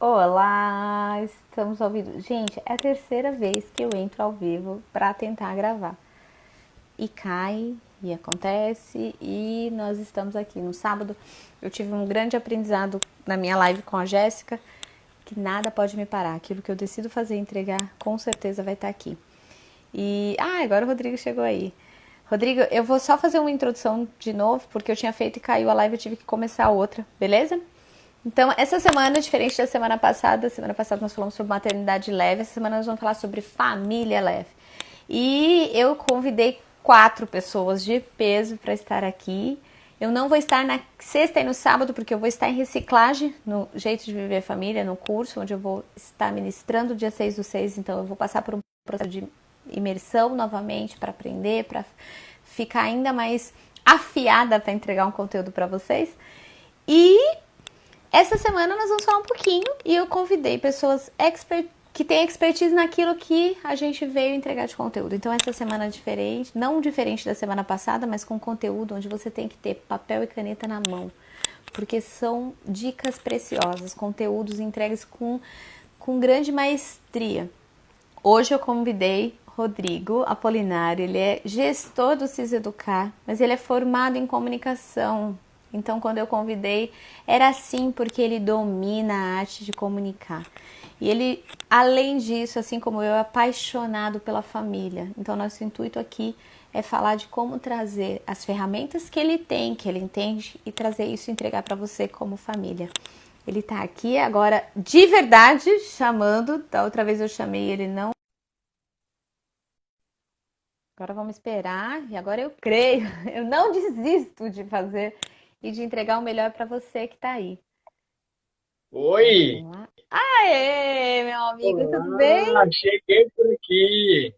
Olá, estamos ao vivo. Gente, é a terceira vez que eu entro ao vivo para tentar gravar. E cai, e acontece, e nós estamos aqui. No sábado eu tive um grande aprendizado na minha live com a Jéssica, que nada pode me parar. Aquilo que eu decido fazer e entregar, com certeza vai estar aqui. E, agora o Rodrigo chegou aí. Rodrigo, eu vou só fazer uma introdução de novo, porque eu tinha feito e caiu a live, eu tive que começar outra, beleza? Então, essa semana, diferente da semana passada nós falamos sobre maternidade leve, essa semana nós vamos falar sobre família leve. E eu convidei 4 pessoas de peso para estar aqui. Eu não vou estar na sexta e no sábado, porque eu vou estar em reciclagem, no Jeito de Viver Família, no curso, onde eu vou estar ministrando dia 6/6, então eu vou passar por um processo de imersão novamente para aprender, para ficar ainda mais afiada para entregar um conteúdo para vocês. E essa semana nós vamos falar um pouquinho e eu convidei pessoas que têm expertise naquilo que a gente veio entregar de conteúdo. Então essa semana é diferente, não diferente da semana passada, mas com conteúdo onde você tem que ter papel e caneta na mão. Porque são dicas preciosas, conteúdos entregues com grande maestria. Hoje eu convidei Rodrigo Apolinário, ele é gestor do CIS Educar, mas ele é formado em comunicação. Então, quando eu convidei, era assim porque ele domina a arte de comunicar. E ele, além disso, assim como eu, é apaixonado pela família. Então, nosso intuito aqui é falar de como trazer as ferramentas que ele tem, que ele entende, e trazer isso e entregar para você como família. Ele está aqui agora, de verdade, chamando. Da outra vez eu chamei, ele não. Agora vamos esperar. E agora eu creio. Eu não desisto de fazer e de entregar o melhor para você que está aí. Oi! Vamos lá. Aê, meu amigo, tudo Olá! bem? Cheguei por aqui.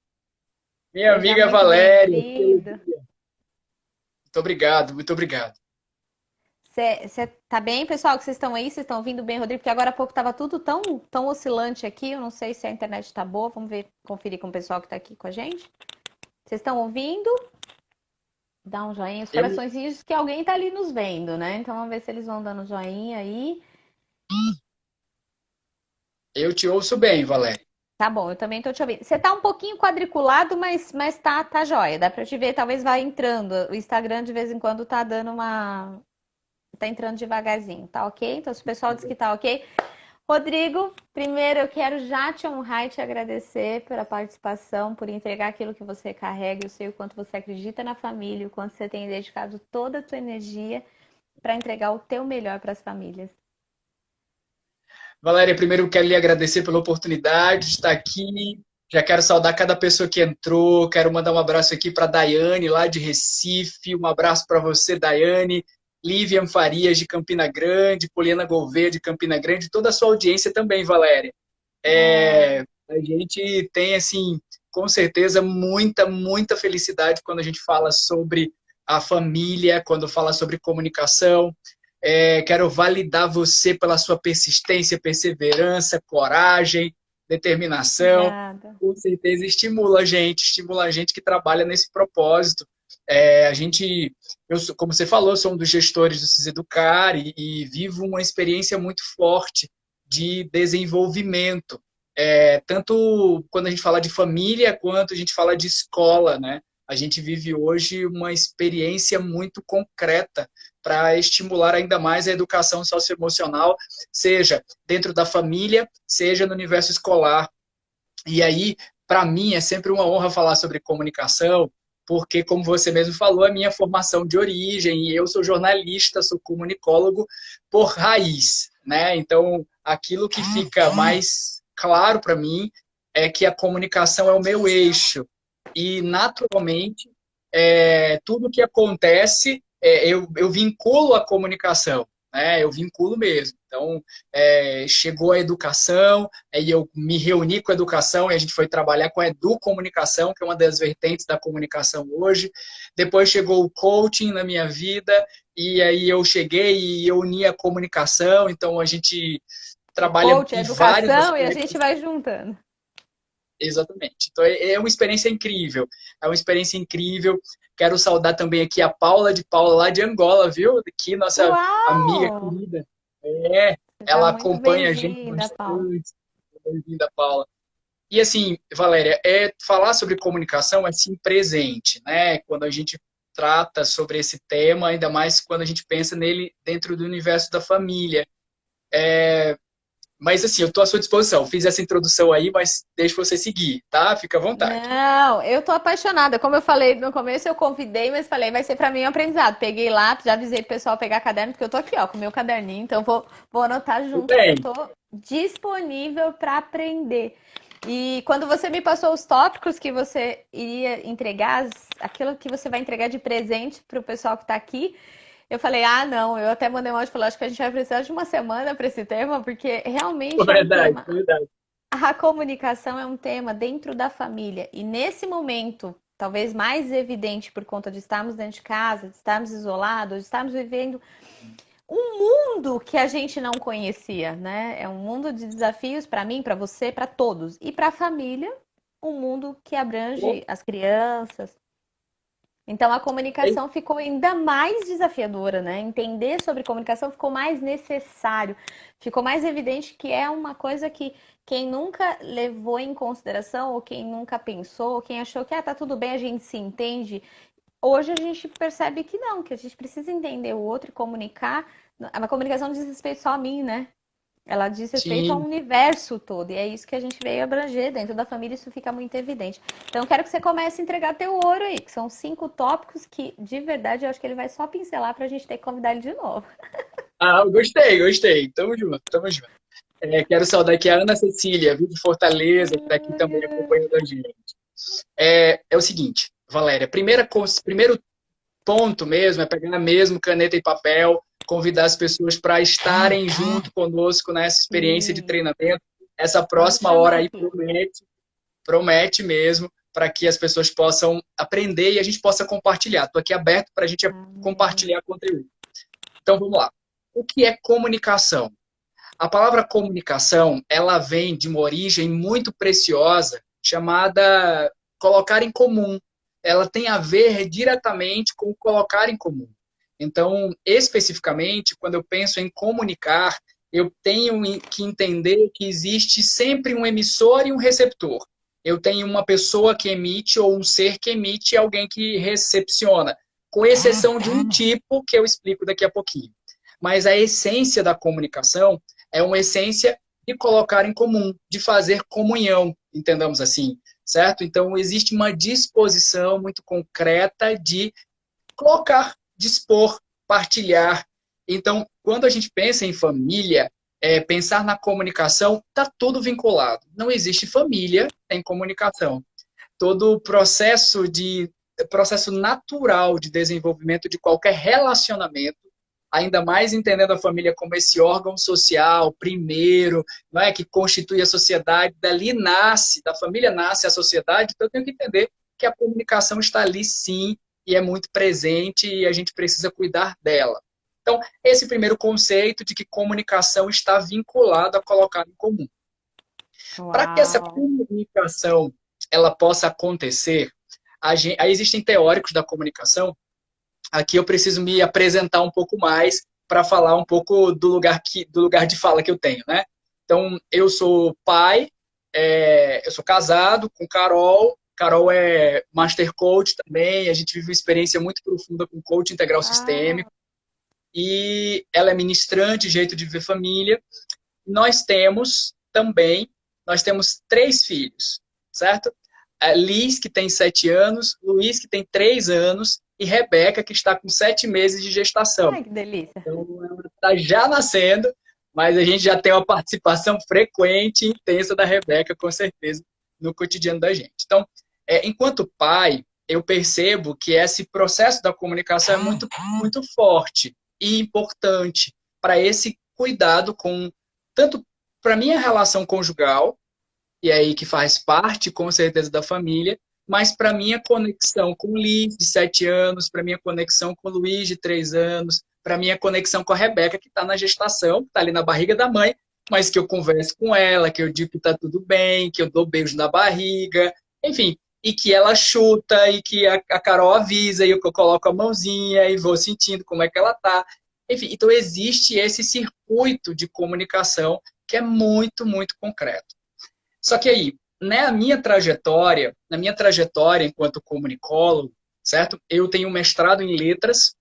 Minha Seja amiga muito Valéria. bem-vindo. Muito obrigado, muito obrigado. Você tá bem, pessoal? Que vocês estão aí? Vocês estão ouvindo bem, Rodrigo? Porque agora há pouco tava tudo tão oscilante aqui. Eu não sei se a internet tá boa. Vamos ver, conferir com o pessoal que tá aqui com a gente. Vocês estão ouvindo? Dá um joinha. Os Eu, coraçõezinhos que alguém tá ali nos vendo, né? Então vamos ver se eles vão dando joinha aí. eu te ouço bem, Valéria. Tá bom, eu também tô te ouvindo. Você tá um pouquinho quadriculado, mas tá jóia. Dá pra te ver, talvez vá entrando. O Instagram de vez em quando tá dando uma. Tá entrando devagarzinho, tá ok? Então, se o pessoal diz que tá ok. Rodrigo, primeiro eu quero já te honrar e te agradecer pela participação, por entregar aquilo que você carrega. Eu sei o quanto você acredita na família, o quanto você tem dedicado toda a tua energia para entregar o teu melhor para as famílias. Valéria, primeiro eu quero lhe agradecer pela oportunidade de estar aqui. Já quero saudar cada pessoa que entrou. Quero mandar um abraço aqui para Daiane, lá de Recife. Um abraço para você, Daiane. Lívia Farias, de Campina Grande. Poliana Gouveia, de Campina Grande. Toda a sua audiência também, Valéria. Ah, A gente tem, assim, com certeza, muita felicidade quando a gente fala sobre a família, quando fala sobre comunicação. Quero validar você pela sua persistência, perseverança, coragem, determinação. obrigada. Com certeza estimula a gente que trabalha nesse propósito. A gente, como você falou, sou um dos gestores do CIS Educar e vivo uma experiência muito forte de desenvolvimento, tanto quando a gente fala de família quanto a gente fala de escola, né? A gente vive hoje uma experiência muito concreta para estimular ainda mais a educação socioemocional, seja dentro da família, seja no universo escolar. E aí, para mim, é sempre uma honra falar sobre comunicação, porque, como você mesmo falou, é minha formação de origem, e eu sou jornalista, sou comunicólogo por raiz, né? Então, aquilo que fica mais claro para mim é que a comunicação é o meu eixo. E, naturalmente, tudo que acontece, eu vinculo a comunicação, né? Eu vinculo mesmo. Então, chegou a educação, aí eu me reuni com a educação e a gente foi trabalhar com a educomunicação, que é uma das vertentes da comunicação hoje. Depois chegou o coaching na minha vida, e aí eu cheguei e eu uni a comunicação, então a gente O trabalha coach, a em vários educação e a aspectos. gente vai juntando. Exatamente. Então é uma experiência incrível. É uma experiência incrível. Quero saudar também aqui a Paula de Paula, lá de Angola, viu? Aqui, nossa amiga Uau! querida. É. ela Muito acompanha a gente bem-vinda, Paula. bastante. Bem-vinda, Paula. E assim, Valéria, falar sobre comunicação é sim presente, né? Quando a gente trata sobre esse tema, ainda mais quando a gente pensa nele dentro do universo da família. Mas assim, eu estou à sua disposição. Fiz essa introdução aí, mas deixo você seguir, tá? Fica à vontade. Não, eu tô apaixonada. Como eu falei no começo, eu convidei, mas falei, vai ser para mim um aprendizado. Peguei lá, já avisei pro pessoal pegar caderno, porque eu tô aqui, ó, com o meu caderninho, então vou anotar Tudo junto, porque eu bem. tô disponível para aprender. E quando você me passou os tópicos que você iria entregar, aquilo que você vai entregar de presente pro pessoal que tá aqui, eu falei, ah, não, eu até mandei um áudio e falei, acho que a gente vai precisar de uma semana para esse tema, porque realmente é um Verdade, tema. verdade. A comunicação é um tema dentro da família e nesse momento, talvez mais evidente por conta de estarmos dentro de casa, de estarmos isolados, de estarmos vivendo um mundo que a gente não conhecia, né? É um mundo de desafios para mim, para você, para todos. E para a família, um mundo que abrange as crianças, então a comunicação ficou ainda mais desafiadora, né? Entender sobre comunicação ficou mais necessário, ficou mais evidente que é uma coisa que quem nunca levou em consideração, ou quem nunca pensou, ou quem achou que tá tudo bem, a gente se entende, hoje a gente percebe que não, que a gente precisa entender o outro e comunicar. A comunicação não diz respeito só a mim, né? Ela diz respeito ao Sim. universo todo, e é isso que a gente veio abranger. Dentro da família isso fica muito evidente. Então eu quero que você comece a entregar teu ouro aí, que são 5 tópicos que, de verdade, eu acho que ele vai só pincelar pra gente ter que convidar ele de novo. Ah, eu gostei, gostei. Tamo junto, tamo junto. Quero saudar aqui a Ana Cecília, viu, de Fortaleza, que está aqui também acompanhando a gente. É o seguinte, Valéria, primeiro ponto mesmo é pegar mesmo caneta e papel, convidar as pessoas para estarem junto conosco nessa experiência de Sim. treinamento. Essa Vamos próxima chamar hora aí aqui. promete mesmo, para que as pessoas possam aprender e a gente possa compartilhar. Estou aqui aberto para a gente Amém. compartilhar conteúdo. Então vamos lá. O que é comunicação? A palavra comunicação, ela vem de uma origem muito preciosa, chamada colocar em comum. Ela tem a ver diretamente com colocar em comum. Então, especificamente, quando eu penso em comunicar, eu tenho que entender que existe sempre um emissor e um receptor. Eu tenho uma pessoa que emite ou um ser que emite e alguém que recepciona, com exceção de um tipo que eu explico daqui a pouquinho. Mas a essência da comunicação é uma essência de colocar em comum, de fazer comunhão, entendamos assim, certo? Então, existe uma disposição muito concreta de colocar, dispor, partilhar. Então, quando a gente pensa em família, pensar na comunicação, está tudo vinculado. Não existe família sem comunicação. Todo o processo natural de desenvolvimento de qualquer relacionamento, ainda mais entendendo a família como esse órgão social primeiro, não é, que constitui a sociedade, dali nasce, da família nasce a sociedade, então eu tenho que entender que a comunicação está ali sim e é muito presente e a gente precisa cuidar dela. Então, esse primeiro conceito de que comunicação está vinculado a colocar em comum. Para que essa Uau. comunicação ela possa acontecer, aí existem teóricos da comunicação. Aqui eu preciso me apresentar um pouco mais para falar um pouco do lugar de fala que eu tenho, né? Então, eu sou pai, eu sou casado com Carol. Carol é Master Coach também. A gente vive uma experiência muito profunda com coach integral Uau. sistêmico. E ela é ministrante, jeito de ver família. Nós temos também, nós temos 3 filhos, certo? A Liz, que tem 7 anos, Luiz, que tem 3 anos, e Rebeca, que está com 7 meses de gestação. Ai, que delícia. Então, ela está já nascendo, mas a gente já tem uma participação frequente e intensa da Rebeca, com certeza, no cotidiano da gente. Então, enquanto pai, eu percebo que esse processo da comunicação é muito, muito forte e importante para esse cuidado com, tanto para minha relação conjugal, e aí que faz parte, com certeza, da família, mas para minha conexão com o Liz, de 7 anos, para minha conexão com o Luiz, de 3 anos, para minha conexão com a Rebeca, que está na gestação, que está ali na barriga da mãe, mas que eu converso com ela, que eu digo que está tudo bem, que eu dou beijo na barriga, enfim, e que ela chuta, e que a Carol avisa, e eu coloco a mãozinha e vou sentindo como é que ela está. Enfim, então existe esse circuito de comunicação que é muito, muito concreto. Só que aí, na minha trajetória enquanto comunicólogo, certo? Eu tenho um mestrado em letras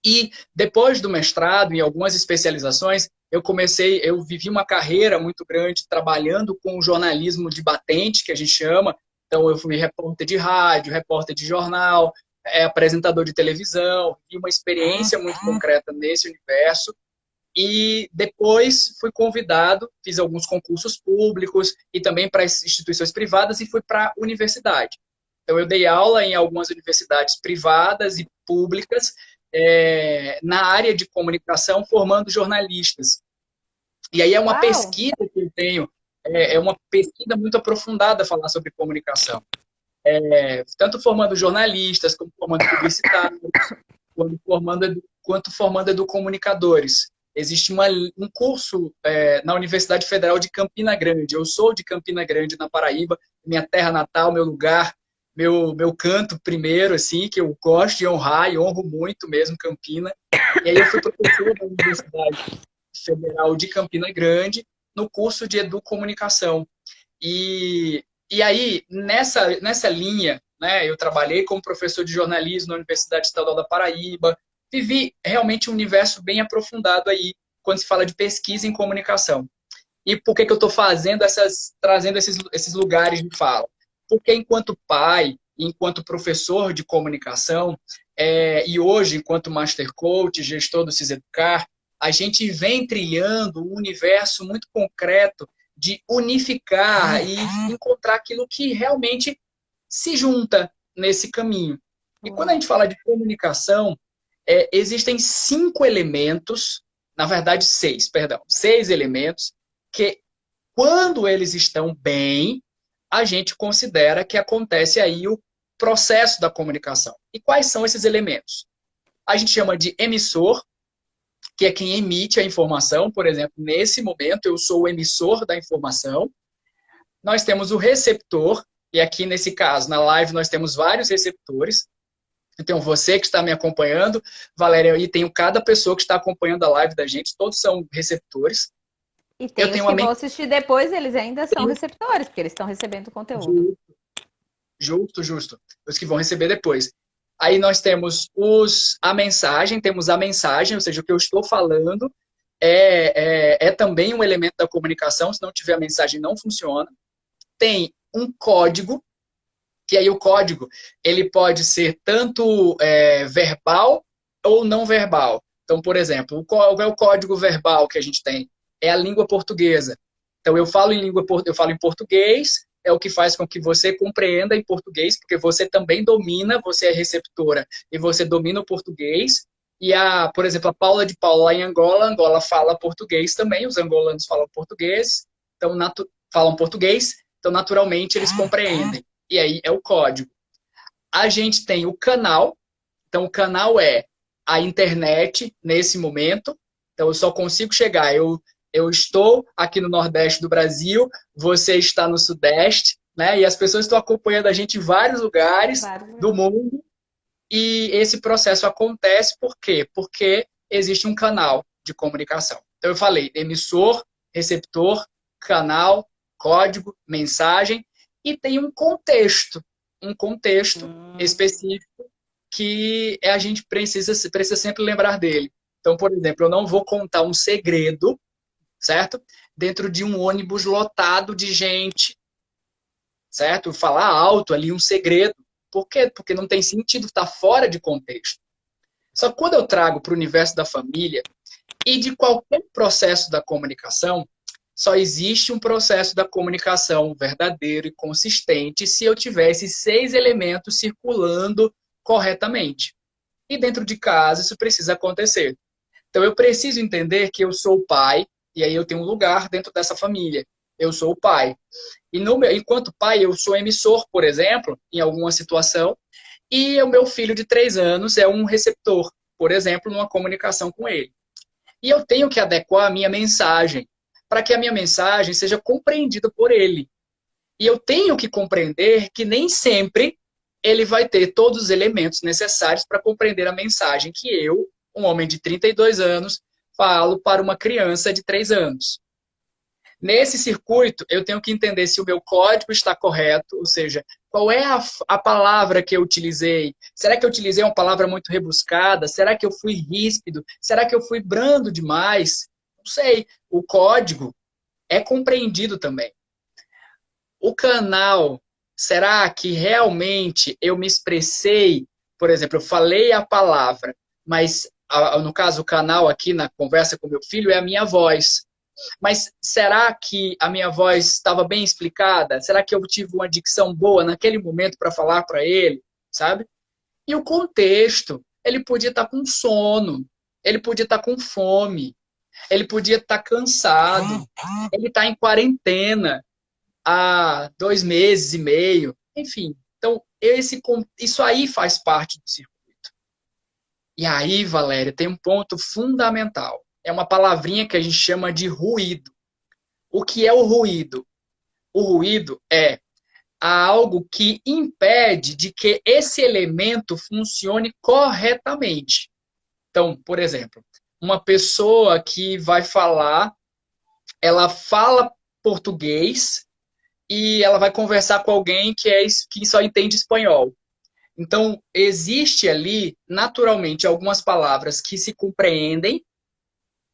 e depois do mestrado, em algumas especializações, eu vivi uma carreira muito grande trabalhando com jornalismo de batente, que a gente chama. Então, eu fui repórter de rádio, repórter de jornal, apresentador de televisão, e uma experiência muito concreta nesse universo. E depois fui convidado, fiz alguns concursos públicos e também para instituições privadas e fui para a universidade. Então, eu dei aula em algumas universidades privadas e públicas na área de comunicação, formando jornalistas. E aí é uma Uau! pesquisa que eu tenho, é uma pesquisa muito aprofundada falar sobre comunicação. Tanto formando jornalistas, como formando publicitários, quanto formando comunicadores. Existe um curso na Universidade Federal de Campina Grande. Eu sou de Campina Grande, na Paraíba, minha terra natal, meu lugar, meu canto primeiro, assim, que eu gosto de honrar e honro muito mesmo Campina. E aí eu fui professor da Universidade Federal de Campina Grande no curso de Educomunicação. E aí, nessa linha, né, eu trabalhei como professor de jornalismo na Universidade Estadual da Paraíba, vivi realmente um universo bem aprofundado aí, quando se fala de pesquisa em comunicação. E por que eu estou trazendo esses lugares de fala? Porque enquanto pai, enquanto professor de comunicação, e hoje, enquanto Master Coach, gestor do CISEDUCAR, a gente vem trilhando um universo muito concreto de unificar e encontrar aquilo que realmente se junta nesse caminho. E quando a gente fala de comunicação, existem 5 elementos, na verdade 6, perdão, 6 elementos que, quando eles estão bem, a gente considera que acontece aí o processo da comunicação. E quais são esses elementos? A gente chama de emissor, que é quem emite a informação. Por exemplo, nesse momento eu sou o emissor da informação. Nós temos o receptor, e aqui nesse caso, na live, nós temos vários receptores. Então, você que está me acompanhando, Valéria, e tenho cada pessoa que está acompanhando a live da gente, todos são receptores. E tem os que vão assistir depois, eles ainda são receptores, porque eles estão recebendo o conteúdo. Justo. Os que vão receber depois. Aí nós temos temos a mensagem, ou seja, o que eu estou falando é também um elemento da comunicação, se não tiver a mensagem não funciona. Tem um código, que aí o código ele pode ser tanto verbal ou não verbal. Então, por exemplo, qual é o código verbal que a gente tem? É a língua portuguesa. Então, eu falo em português, é o que faz com que você compreenda em português, porque você também domina, você é receptora e você domina o português. E, por exemplo, a Paula de Paula lá em Angola fala português também, os angolanos falam português, então falam português, então naturalmente eles compreendem. E aí é o código. A gente tem o canal, então o canal é a internet nesse momento, então eu só consigo chegar, eu estou aqui no Nordeste do Brasil, você está no Sudeste, né? E as pessoas estão acompanhando a gente em vários lugares do mundo. E esse processo acontece por quê? Porque existe um canal de comunicação. Então eu falei emissor, receptor, canal, código, mensagem, e tem um contexto específico que a gente precisa sempre lembrar dele. Então, por exemplo, eu não vou contar um segredo, certo? Dentro de um ônibus lotado de gente, certo? Falar alto ali um segredo. Por quê? Porque não tem sentido, estar fora de contexto. Só que quando eu trago para o universo da família e de qualquer processo da comunicação, só existe um processo da comunicação verdadeiro e consistente se eu tiver esses 6 elementos circulando corretamente. E dentro de casa isso precisa acontecer. Então eu preciso entender que eu sou o pai, e aí eu tenho um lugar dentro dessa família. Eu sou o pai. E enquanto pai, eu sou emissor, por exemplo, em alguma situação, e o meu filho de 3 anos é um receptor, por exemplo, numa comunicação com ele. E eu tenho que adequar a minha mensagem para que a minha mensagem seja compreendida por ele. E eu tenho que compreender que nem sempre ele vai ter todos os elementos necessários para compreender a mensagem que eu Um homem de 32 anos, falo para uma criança de 3 anos. Nesse circuito, eu tenho que entender se o meu código está correto, ou seja, qual é a palavra que eu utilizei. Será que eu utilizei uma palavra muito rebuscada? Será que eu fui ríspido? Será que eu fui brando demais? Não sei. O código é compreendido também. O canal, será que realmente eu me expressei? Por exemplo, eu falei a palavra, mas no caso, o canal aqui na conversa com meu filho é a minha voz. Mas será que a minha voz estava bem explicada? Será que eu tive uma dicção boa naquele momento para falar para ele, sabe? E o contexto, ele podia estar com sono, ele podia estar com fome, ele podia estar cansado, ele está em quarentena há 2 meses e meio, enfim. Então, isso aí faz parte do circuito. E aí, Valéria, tem um ponto fundamental. É uma palavrinha que a gente chama de ruído. O que é o ruído? O ruído é algo que impede de que esse elemento funcione corretamente. Então, por exemplo, uma pessoa que vai falar, ela fala português e ela vai conversar com alguém que só entende espanhol. Então, existe ali, naturalmente, algumas palavras que se compreendem,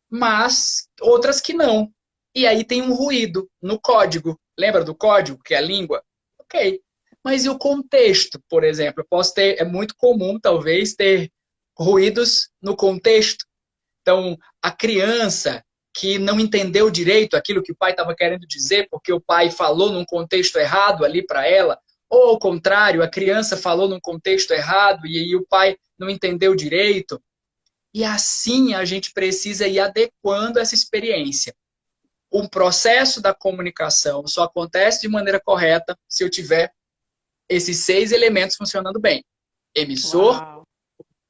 mas outras que não. E aí tem um ruído no código. Lembra do código, que é a língua? Ok. Mas e o contexto, por exemplo? Eu posso ter, é muito comum, talvez, ter ruídos no contexto. Então, a criança que não entendeu direito aquilo que o pai estava querendo dizer, porque o pai falou num contexto errado ali para ela, ou ao contrário, a criança falou num contexto errado e aí o pai não entendeu direito. E assim a gente precisa ir adequando essa experiência. O processo da comunicação só acontece de maneira correta se eu tiver esses 6 elementos funcionando bem. Emissor, Uau.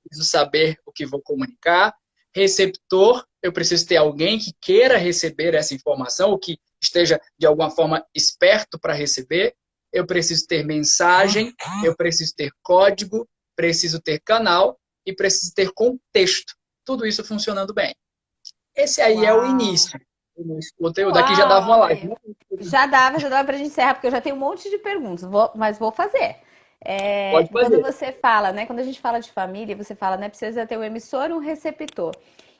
preciso saber o que vou comunicar. Receptor, eu preciso ter alguém que queira receber essa informação, ou que esteja, de alguma forma, esperto para receber. Eu preciso ter mensagem, eu preciso ter código, preciso ter canal e preciso ter contexto. Tudo isso funcionando bem. Esse aí é o Uau. início. O conteúdo aqui já dava Uau, uma live, Ale. né? Já dava pra gente encerrar, porque eu já tenho um monte de perguntas, mas vou fazer. Pode Quando fazer. você fala, né? Quando a gente fala de família, você fala, né? Precisa ter um emissor e um receptor.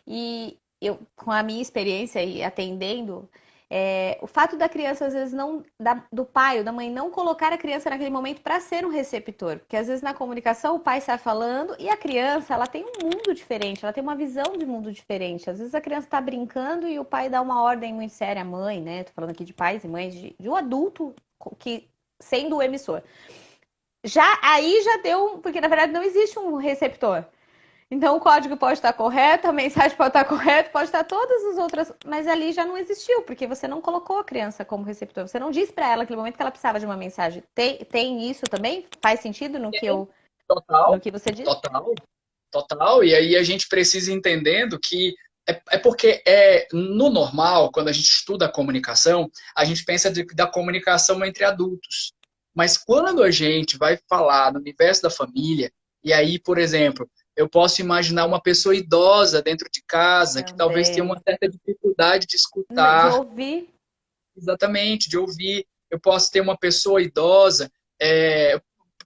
E eu, com a minha experiência aí atendendo, o fato da criança, às vezes, não, do pai ou da mãe não colocar a criança naquele momento para ser um receptor. Porque às vezes na comunicação o pai sai falando e a criança, ela tem um mundo diferente, ela tem uma visão de mundo diferente. Às vezes a criança está brincando e o pai dá uma ordem muito séria à mãe, né? Tô falando aqui de pais e mães, de um adulto que sendo o emissor. Já aí já deu, porque na verdade não existe um receptor. Então o código pode estar correto, a mensagem pode estar correta, pode estar todas as outras, mas ali já não existiu, porque você não colocou a criança como receptor. Você não disse para ela naquele momento que ela precisava de uma mensagem. Tem isso também? Faz sentido no Total, que você disse? total, total. E aí a gente precisa ir entendendo que é porque no normal, quando a gente estuda a comunicação, a gente pensa da comunicação entre adultos. Mas quando a gente vai falar no universo da família, e aí, por exemplo, eu posso imaginar uma pessoa idosa dentro de casa que talvez tenha uma Também. certa dificuldade de De escutar. ouvir. Exatamente, de ouvir. Eu posso ter uma pessoa idosa,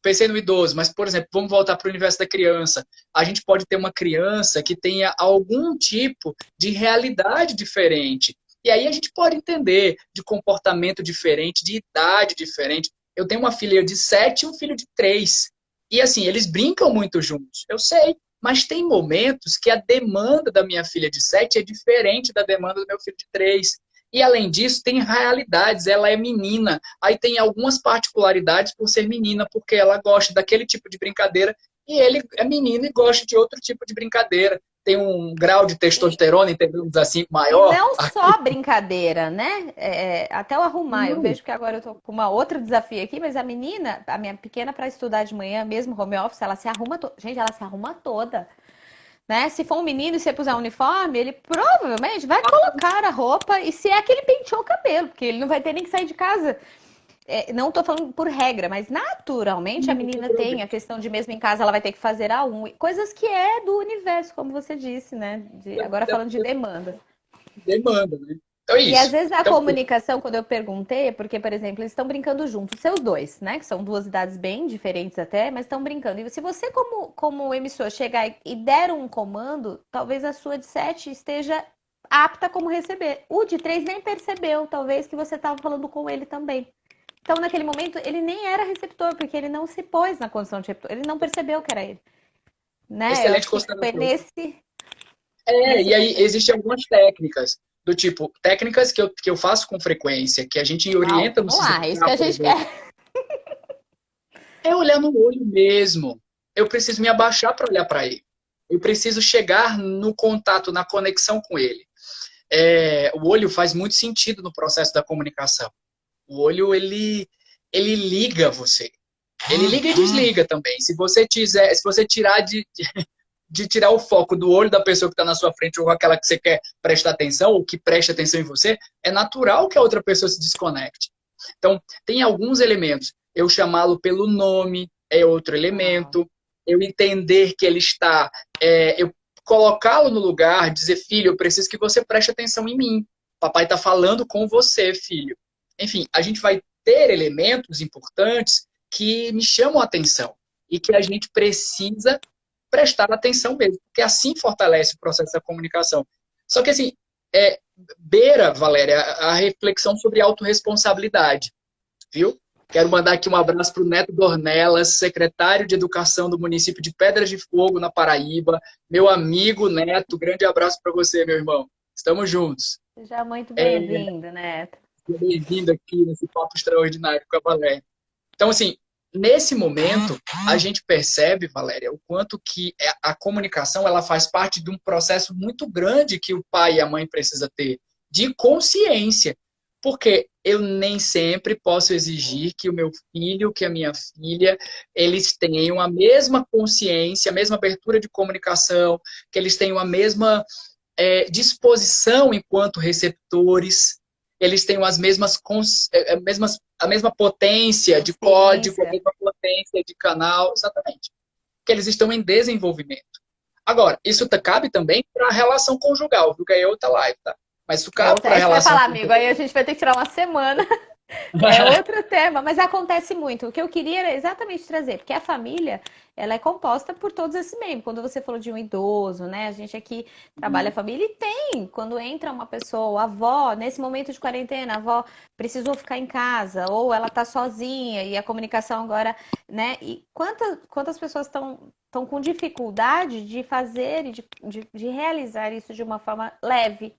pensei no idoso, mas, por exemplo, vamos voltar para o universo da criança. A gente pode ter uma criança que tenha algum tipo de realidade diferente. E aí a gente pode entender de comportamento diferente, de idade diferente. Eu tenho uma filha de 7 e um filho de 3. E assim, eles brincam muito juntos, eu sei. Mas tem momentos que a demanda da minha filha de 7 é diferente da demanda do meu filho de 3. E além disso, tem realidades, ela é menina. Aí tem algumas particularidades por ser menina, porque ela gosta daquele tipo de brincadeira e ele é menino e gosta de outro tipo de brincadeira. Tem um grau de E, testosterona, entendemos assim, e maior. não só brincadeira, né? Até eu arrumar. Eu Não, vejo que agora eu tô com uma outra desafio aqui, mas a menina, a minha pequena, para estudar de manhã, mesmo home office, ela se arruma. Gente, ela se arruma toda. Né? Se for um menino e você puser um uniforme, ele provavelmente vai colocar a roupa e se é que ele penteou o cabelo, porque ele não vai ter nem que sair de casa. não estou falando por regra, mas naturalmente a menina tem a questão de mesmo em casa ela vai ter que fazer a um, coisas que é do universo, como você disse, né? Agora falando de demanda. Demanda, né? Então é E às isso. vezes a Então, comunicação, quando eu perguntei, é porque, por exemplo, eles estão brincando juntos, seus dois, né? Que são duas idades bem diferentes até, mas estão brincando. E se você, como emissor, chegar e der um comando, talvez a sua de 7 esteja apta como receber. O de 3 nem percebeu, talvez, que você estava falando com ele também. Então, naquele momento, ele nem era receptor, porque ele não se pôs na condição de receptor, ele não percebeu que era ele. Né? Eu excelente acho que foi consideração. nesse E aí momento. existem algumas técnicas, do tipo, técnicas que eu faço com frequência, que a gente Uau, orienta no vamos lá, é isso que CISDK, a por gente exemplo, quer. é olhar no olho mesmo. Eu preciso me abaixar para olhar para ele. Eu preciso chegar no contato, na conexão com ele. O olho faz muito sentido no processo da comunicação. O olho, ele liga você. Ele liga e desliga também. Se você tirar de tirar o foco do olho da pessoa que está na sua frente ou aquela que você quer prestar atenção ou que presta atenção em você, é natural que a outra pessoa se desconecte. Então, tem alguns elementos. Eu chamá-lo pelo nome é outro Uau. elemento. Eu entender que ele está... eu colocá-lo no lugar, dizer, filho, eu preciso que você preste atenção em mim. Papai está falando com você, filho. Enfim, a gente vai ter elementos importantes que me chamam a atenção e que a gente precisa prestar atenção mesmo, porque assim fortalece o processo da comunicação. Só que assim, beira, Valéria, a reflexão sobre autorresponsabilidade, viu? Quero mandar aqui um abraço para o Neto Dornelas, secretário de Educação do município de Pedras de Fogo, na Paraíba. Meu amigo Neto, grande abraço para você, meu irmão. Estamos juntos. Seja muito bem-vindo, Neto. Bem-vindo aqui nesse papo extraordinário com a Valéria. Então, assim, nesse momento, a gente percebe, Valéria, o quanto que a comunicação ela faz parte de um processo muito grande que o pai e a mãe precisam ter, de consciência. Porque eu nem sempre posso exigir que o meu filho, que a minha filha, eles tenham a mesma consciência, a mesma abertura de comunicação, que eles tenham a mesma disposição enquanto receptores, eles têm as a mesma potência de código, a Consciência. mesma potência de canal, exatamente. Que eles estão em desenvolvimento. Agora, isso cabe também para a relação conjugal, viu? Que aí é outra live, tá? Mas isso cabe para É a isso que eu ia relação falar, amigo. conjugal. Aí a gente vai ter que tirar uma semana. É outro tema, mas acontece muito. O que eu queria era exatamente trazer, porque a família, ela é composta por todos esses membros. Quando você falou de um idoso, né? A gente aqui trabalha a família e tem, quando entra uma pessoa, a avó, nesse momento de quarentena, a avó precisou ficar em casa, ou ela tá sozinha e a comunicação agora, né? E quantas pessoas estão com dificuldade de fazer e de realizar isso de uma forma leve?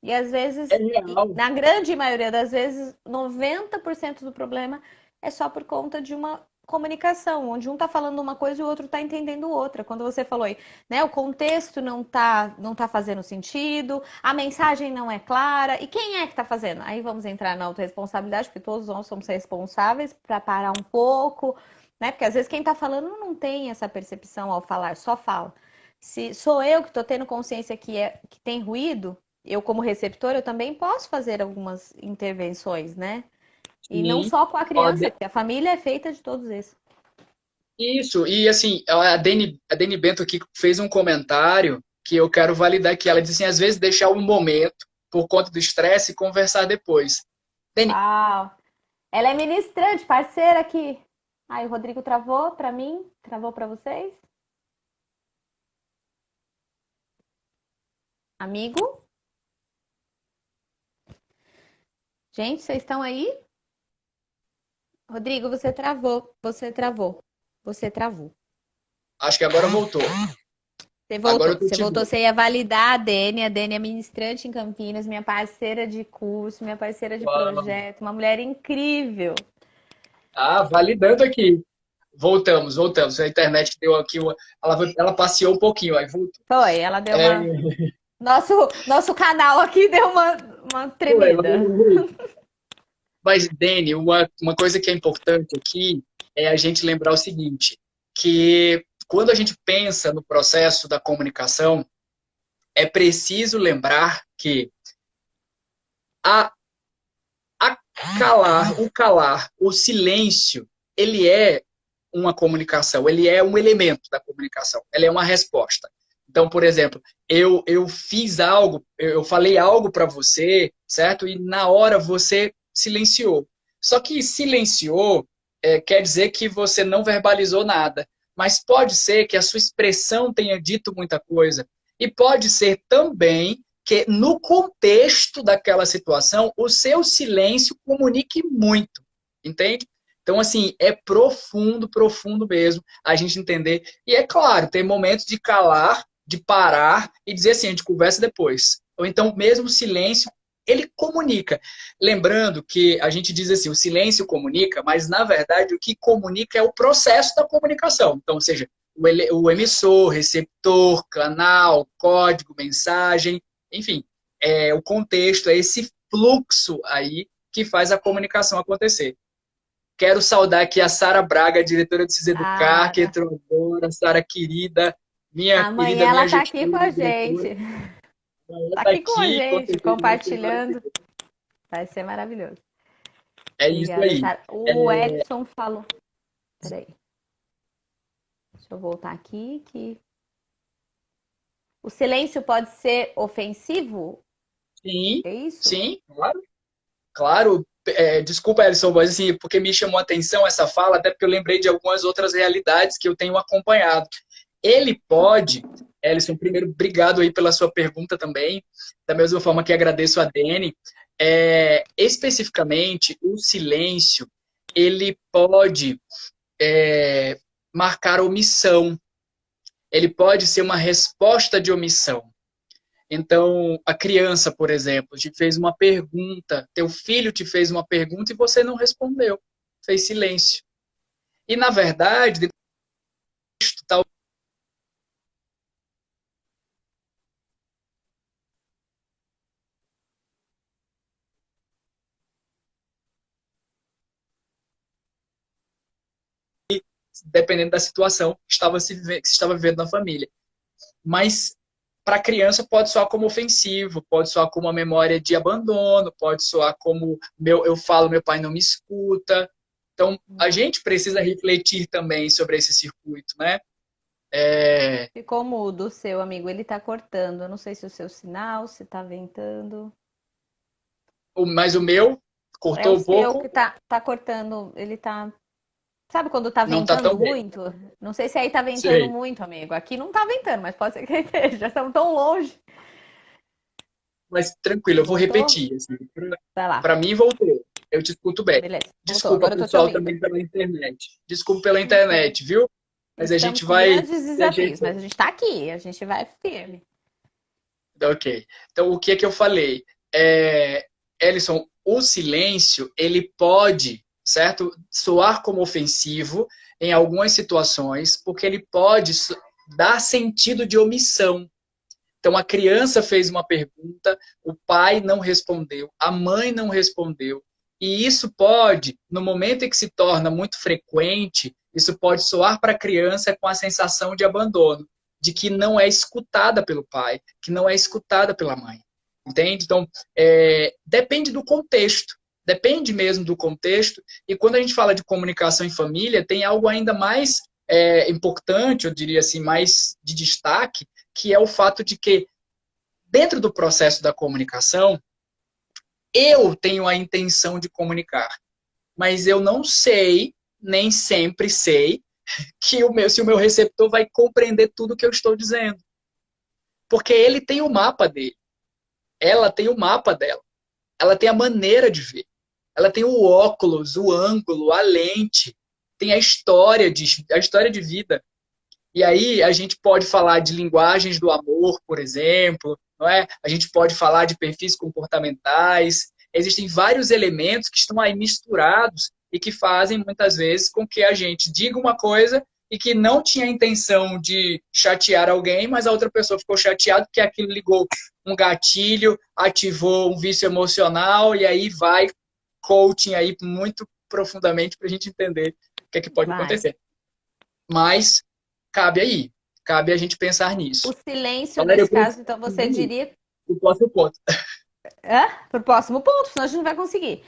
E às É vezes, real. na grande maioria das vezes, 90% do problema é só por conta de uma comunicação, onde um tá falando uma coisa e o outro tá entendendo outra. Quando você falou aí, né, o contexto não tá fazendo sentido, a mensagem não é clara, e quem é que tá fazendo? Aí vamos entrar na autorresponsabilidade, porque todos nós somos responsáveis para parar um pouco, né? Porque às vezes quem tá falando não tem essa percepção ao falar, só fala. Se sou eu que tô tendo consciência que tem ruído, eu como receptor, eu também posso fazer algumas intervenções, né? E não Sim. só com a Ó, criança, porque a família é feita de todos esses. isso. E assim, a Deni Bento aqui fez um comentário que eu quero validar aqui. Ela disse assim, às vezes deixar um momento por conta do estresse e conversar depois. Deni, Uau! Ela é ministrante, parceira aqui. Ai, o Rodrigo travou para mim, travou para vocês? Amigo? Gente, vocês estão aí? Rodrigo, você travou, você travou, você travou. acho que agora voltou. Agora eu tô Você te voltou, vendo. você ia validar a Dani é ministrante em Campinas, minha parceira de curso, minha parceira de Uau. projeto, uma mulher incrível. Ah, validando aqui. Voltamos. A internet deu aqui, ela passeou um pouquinho, aí voltou. Foi, ela deu É, uma. Nosso canal aqui deu uma foi, tremida. mas, Dani, uma coisa que é importante aqui é a gente lembrar o seguinte, que quando a gente pensa no processo da comunicação, é preciso lembrar que a, a o silêncio, ele é uma comunicação, ele é um elemento da comunicação, ele é uma resposta. Então, por exemplo, eu fiz algo, eu falei algo para você, certo? E na hora você silenciou. Só que silenciou quer dizer que você não verbalizou nada. Mas pode ser que a sua expressão tenha dito muita coisa. E pode ser também que no contexto daquela situação, o seu silêncio comunique muito. Entende? Então, assim, é profundo, profundo mesmo a gente entender. E é claro, tem momentos de calar, de parar e dizer assim, a gente conversa depois. Ou então, mesmo o silêncio, ele comunica. Lembrando que a gente diz assim, o silêncio comunica, mas na verdade o que comunica é o processo da comunicação. Então, ou seja, o emissor, receptor, canal, código, mensagem, enfim, o contexto, é esse fluxo aí que faz a comunicação acontecer. Quero saudar aqui a Sara Braga, diretora do Ciseducar, que Sara. entrou agora. Sara querida, minha querida, Amanhã ela minha tá aqui com gestora, a diretora. gente. Ela Tá está aqui com a aqui, com gente, certeza vai ser compartilhando. maravilhoso. Vai ser maravilhoso. É isso Obrigada, aí. Sara. O Edson falou. Peraí. Deixa eu voltar aqui. Que o silêncio pode ser ofensivo? Sim, É isso? sim, claro. Claro, desculpa, Ellison, mas assim, porque me chamou a atenção essa fala, até porque eu lembrei de algumas outras realidades que eu tenho acompanhado. Ele pode, Ellison, primeiro, obrigado aí pela sua pergunta também, da mesma forma que agradeço a Dani. Especificamente, o silêncio, ele pode marcar omissão, ele pode ser uma resposta de omissão. Então, a criança, por exemplo, te fez uma pergunta, teu filho te fez uma pergunta e você não respondeu, fez silêncio. E, na verdade, tal dependendo da situação que se estava vivendo na família. Mas, para a criança, pode soar como ofensivo, pode soar como uma memória de abandono, pode soar como eu falo, meu pai não me escuta. Então, a gente precisa refletir também sobre esse circuito, né? Ficou mudo o seu amigo, ele tá cortando. Eu não sei se o seu sinal, se tá ventando. Mas o meu É o cortou um seu pouco, que tá cortando, ele tá. Sabe quando tá não está tão ventando bem. muito? Não sei se aí tá ventando Sei. muito, amigo. Aqui não tá ventando, mas pode ser que esteja. Já estamos tão longe. Mas tranquilo, eu vou Voltou? repetir. Assim, Vai lá. para mim, voltou. Eu te escuto bem. Beleza. Voltou. Desculpa, Agora eu tô te pessoal, ouvindo. também pela internet. Desculpa pela Tranquilo. internet, viu? Mas a Estamos gente com vai grandes se desafios, mas ajeitando. a gente tá aqui, a gente vai firme. Ok. Então, o que é que eu falei? Ellison, o silêncio, ele pode, certo? Soar como ofensivo em algumas situações, porque ele pode dar sentido de omissão. Então, a criança fez uma pergunta, o pai não respondeu, a mãe não respondeu. E isso pode, no momento em que se torna muito frequente, isso pode soar para a criança com a sensação de abandono, de que não é escutada pelo pai, que não é escutada pela mãe. Entende? Então, depende do contexto. Depende mesmo do contexto. E quando a gente fala de comunicação em família, tem algo ainda mais importante, eu diria assim, mais de destaque, que é o fato de que, dentro do processo da comunicação, eu tenho a intenção de comunicar, mas eu não sei, nem sempre sei, se o meu receptor vai compreender tudo que eu estou dizendo. Porque ele tem o mapa dele, ela tem o mapa dela, ela tem a maneira de ver, ela tem o óculos, o ângulo, a lente, tem a história de vida. E aí a gente pode falar de linguagens do amor, por exemplo, não é? A gente pode falar de perfis comportamentais. Existem vários elementos que estão aí misturados e que fazem muitas vezes com que a gente diga uma coisa e que não tinha intenção de chatear alguém, mas a outra pessoa ficou chateada porque aquilo ligou um gatilho, ativou um vício emocional e aí vai coaching aí muito profundamente para a gente entender o que é que pode Vai. acontecer. Mas cabe aí, cabe a gente pensar O nisso. silêncio, Galera, eu nesse preciso caso, então você ir diria. pro próximo ponto. Hã? Pro próximo ponto, senão a gente não vai conseguir.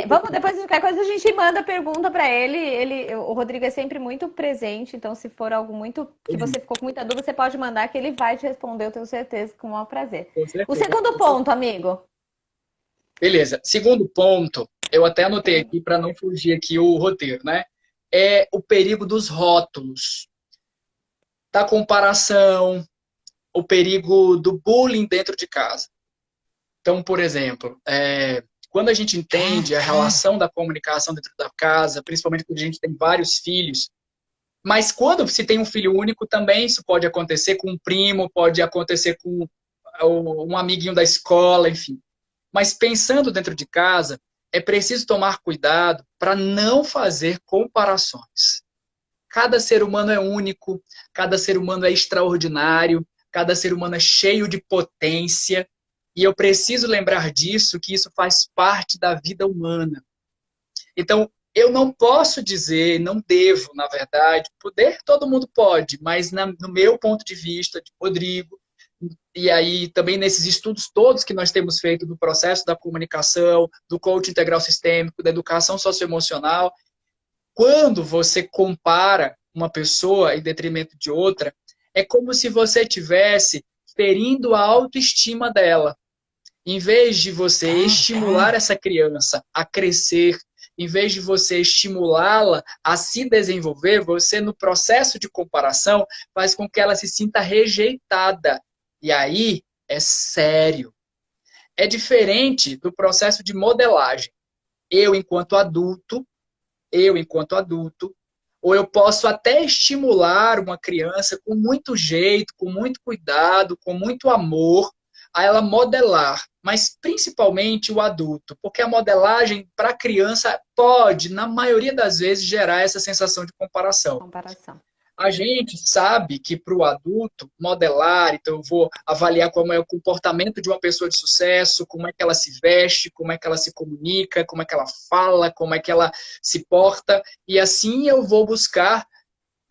Vamos, depois de qualquer coisa a gente manda pergunta para ele. O Rodrigo é sempre muito presente, então se for algo muito que você ficou com muita dúvida, você pode mandar que ele vai te responder, eu tenho certeza, com o maior prazer. Com O certeza. segundo ponto, amigo. Beleza. Segundo ponto, eu até anotei aqui para não fugir aqui o roteiro, né? É o perigo dos rótulos, da comparação, o perigo do bullying dentro de casa. Então, por exemplo, quando a gente entende a relação da comunicação dentro da casa, principalmente quando a gente tem vários filhos, mas quando se tem um filho único também, isso pode acontecer com um primo, pode acontecer com um amiguinho da escola, enfim. Mas pensando dentro de casa, é preciso tomar cuidado para não fazer comparações. Cada ser humano é único, cada ser humano é extraordinário, cada ser humano é cheio de potência, e eu preciso lembrar disso, que isso faz parte da vida humana. Então, eu não posso dizer, não devo, na verdade, poder todo mundo pode, mas no meu ponto de vista, de Rodrigo, e aí também nesses estudos todos que nós temos feito do processo da comunicação, do coaching integral sistêmico, da educação socioemocional, quando você compara uma pessoa em detrimento de outra, é como se você estivesse ferindo a autoestima dela. Em vez de você estimular essa criança a crescer, em vez de você estimulá-la a se desenvolver, você, no processo de comparação, faz com que ela se sinta rejeitada. E aí é sério. É diferente do processo de modelagem. Eu, enquanto adulto, ou eu posso até estimular uma criança com muito jeito, com muito cuidado, com muito amor, a ela modelar, mas principalmente o adulto, porque a modelagem para a criança pode, na maioria das vezes, gerar essa sensação de comparação. Comparação. A gente sabe que para o adulto modelar, então eu vou avaliar como é o comportamento de uma pessoa de sucesso, como é que ela se veste, como é que ela se comunica, como é que ela fala, como é que ela se porta, e assim eu vou buscar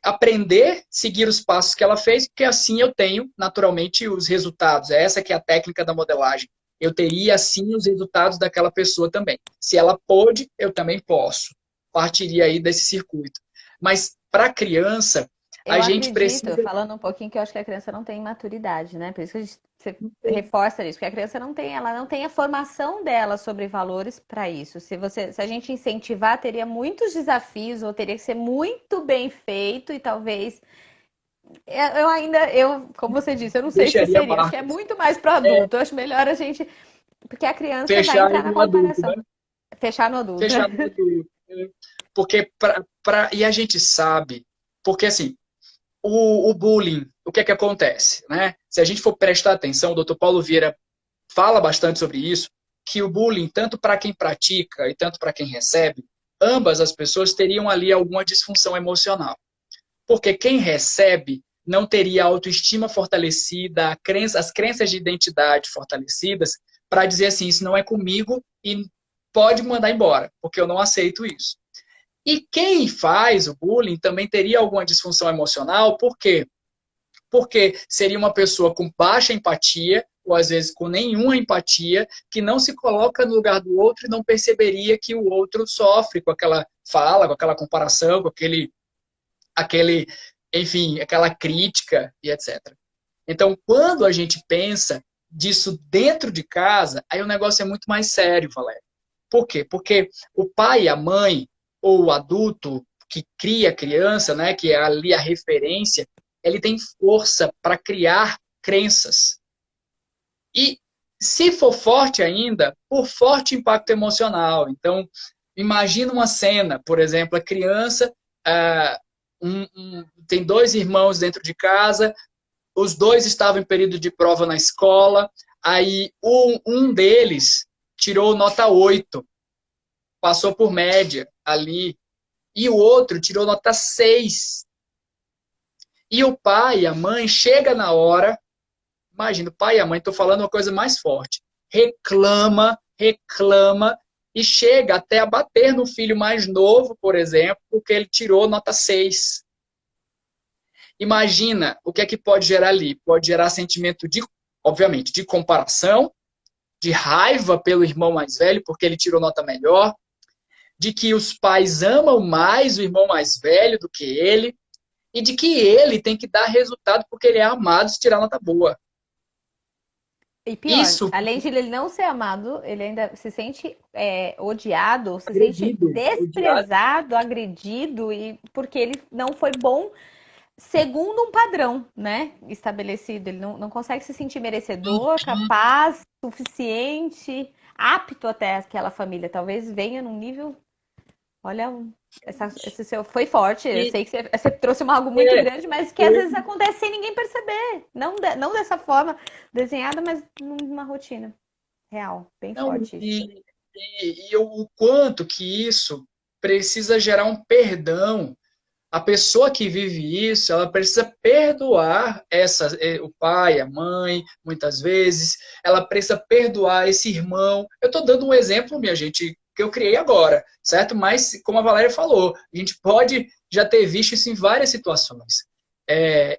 aprender, seguir os passos que ela fez, porque assim eu tenho naturalmente os resultados. Essa que é a técnica da modelagem. Eu teria assim os resultados daquela pessoa também. Se ela pôde, eu também posso. Partiria aí desse circuito. Mas para a criança, a Eu gente acredito, precisa. falando um pouquinho, que eu acho que a criança não tem maturidade, né? Por isso que você reforça isso, porque a criança não tem, ela não tem a formação dela sobre valores para isso. Se a gente incentivar, teria muitos desafios, ou teria que ser muito bem feito, e talvez como você disse, eu não sei se Deixaria seria, acho que é marcas. muito mais para adulto. Eu acho melhor a gente, porque a criança vai Fechar entrar na no adulto, comparação, né? fechar no adulto. Fechar no adulto. Porque e a gente sabe, porque assim, o bullying, o que é que acontece, né? Se a gente for prestar atenção, o Dr. Paulo Vieira fala bastante sobre isso, que o bullying, tanto para quem pratica e tanto para quem recebe, ambas as pessoas teriam ali alguma disfunção emocional. Porque quem recebe não teria autoestima fortalecida, as crenças de identidade fortalecidas, para dizer assim, isso não é comigo e pode mandar embora, porque eu não aceito isso. E quem faz o bullying também teria alguma disfunção emocional, por quê? Porque seria uma pessoa com baixa empatia, ou às vezes com nenhuma empatia, que não se coloca no lugar do outro e não perceberia que o outro sofre com aquela fala, com aquela comparação, com enfim, aquela crítica e etc. Então, quando a gente pensa disso dentro de casa, aí o negócio é muito mais sério, Valério. Por quê? Porque o pai e a mãe, ou o adulto que cria a criança, né, que é ali a referência, ele tem força para criar crenças. E, se for forte ainda, por forte impacto emocional. Então, imagina uma cena, por exemplo, a criança tem dois irmãos dentro de casa, os dois estavam em período de prova na escola, aí um deles tirou nota 8, passou por média ali, e o outro tirou nota 6. E o pai e a mãe chega na hora, imagina, o pai e a mãe, estou falando uma coisa mais forte, reclama, e chega até a bater no filho mais novo, por exemplo, porque ele tirou nota 6. Imagina o que é que pode gerar ali. Pode gerar sentimento de, obviamente, de comparação, de raiva pelo irmão mais velho porque ele tirou nota melhor, de que os pais amam mais o irmão mais velho do que ele, e de que ele tem que dar resultado porque ele é amado se tirar nota boa. E pior, Isso, além de ele não ser amado, ele ainda se sente odiado, se sente agredido, odiado. desprezado, agredido, e porque ele não foi bom segundo um padrão, né? Estabelecido. Ele não consegue se sentir merecedor, capaz, suficiente, apto até aquela família. Talvez venha num nível. Olha, esse seu foi forte. Eu E sei que você trouxe algo muito é, grande, mas que às vezes acontece sem ninguém perceber. Não dessa forma desenhada, mas numa rotina real. Bem não, forte isso. o quanto que isso precisa gerar um perdão. A pessoa que vive isso, ela precisa perdoar o pai, a mãe, muitas vezes. Ela precisa perdoar esse irmão. Eu estou dando um exemplo, minha gente, que eu criei agora, certo? Mas, como a Valéria falou, a gente pode já ter visto isso em várias situações.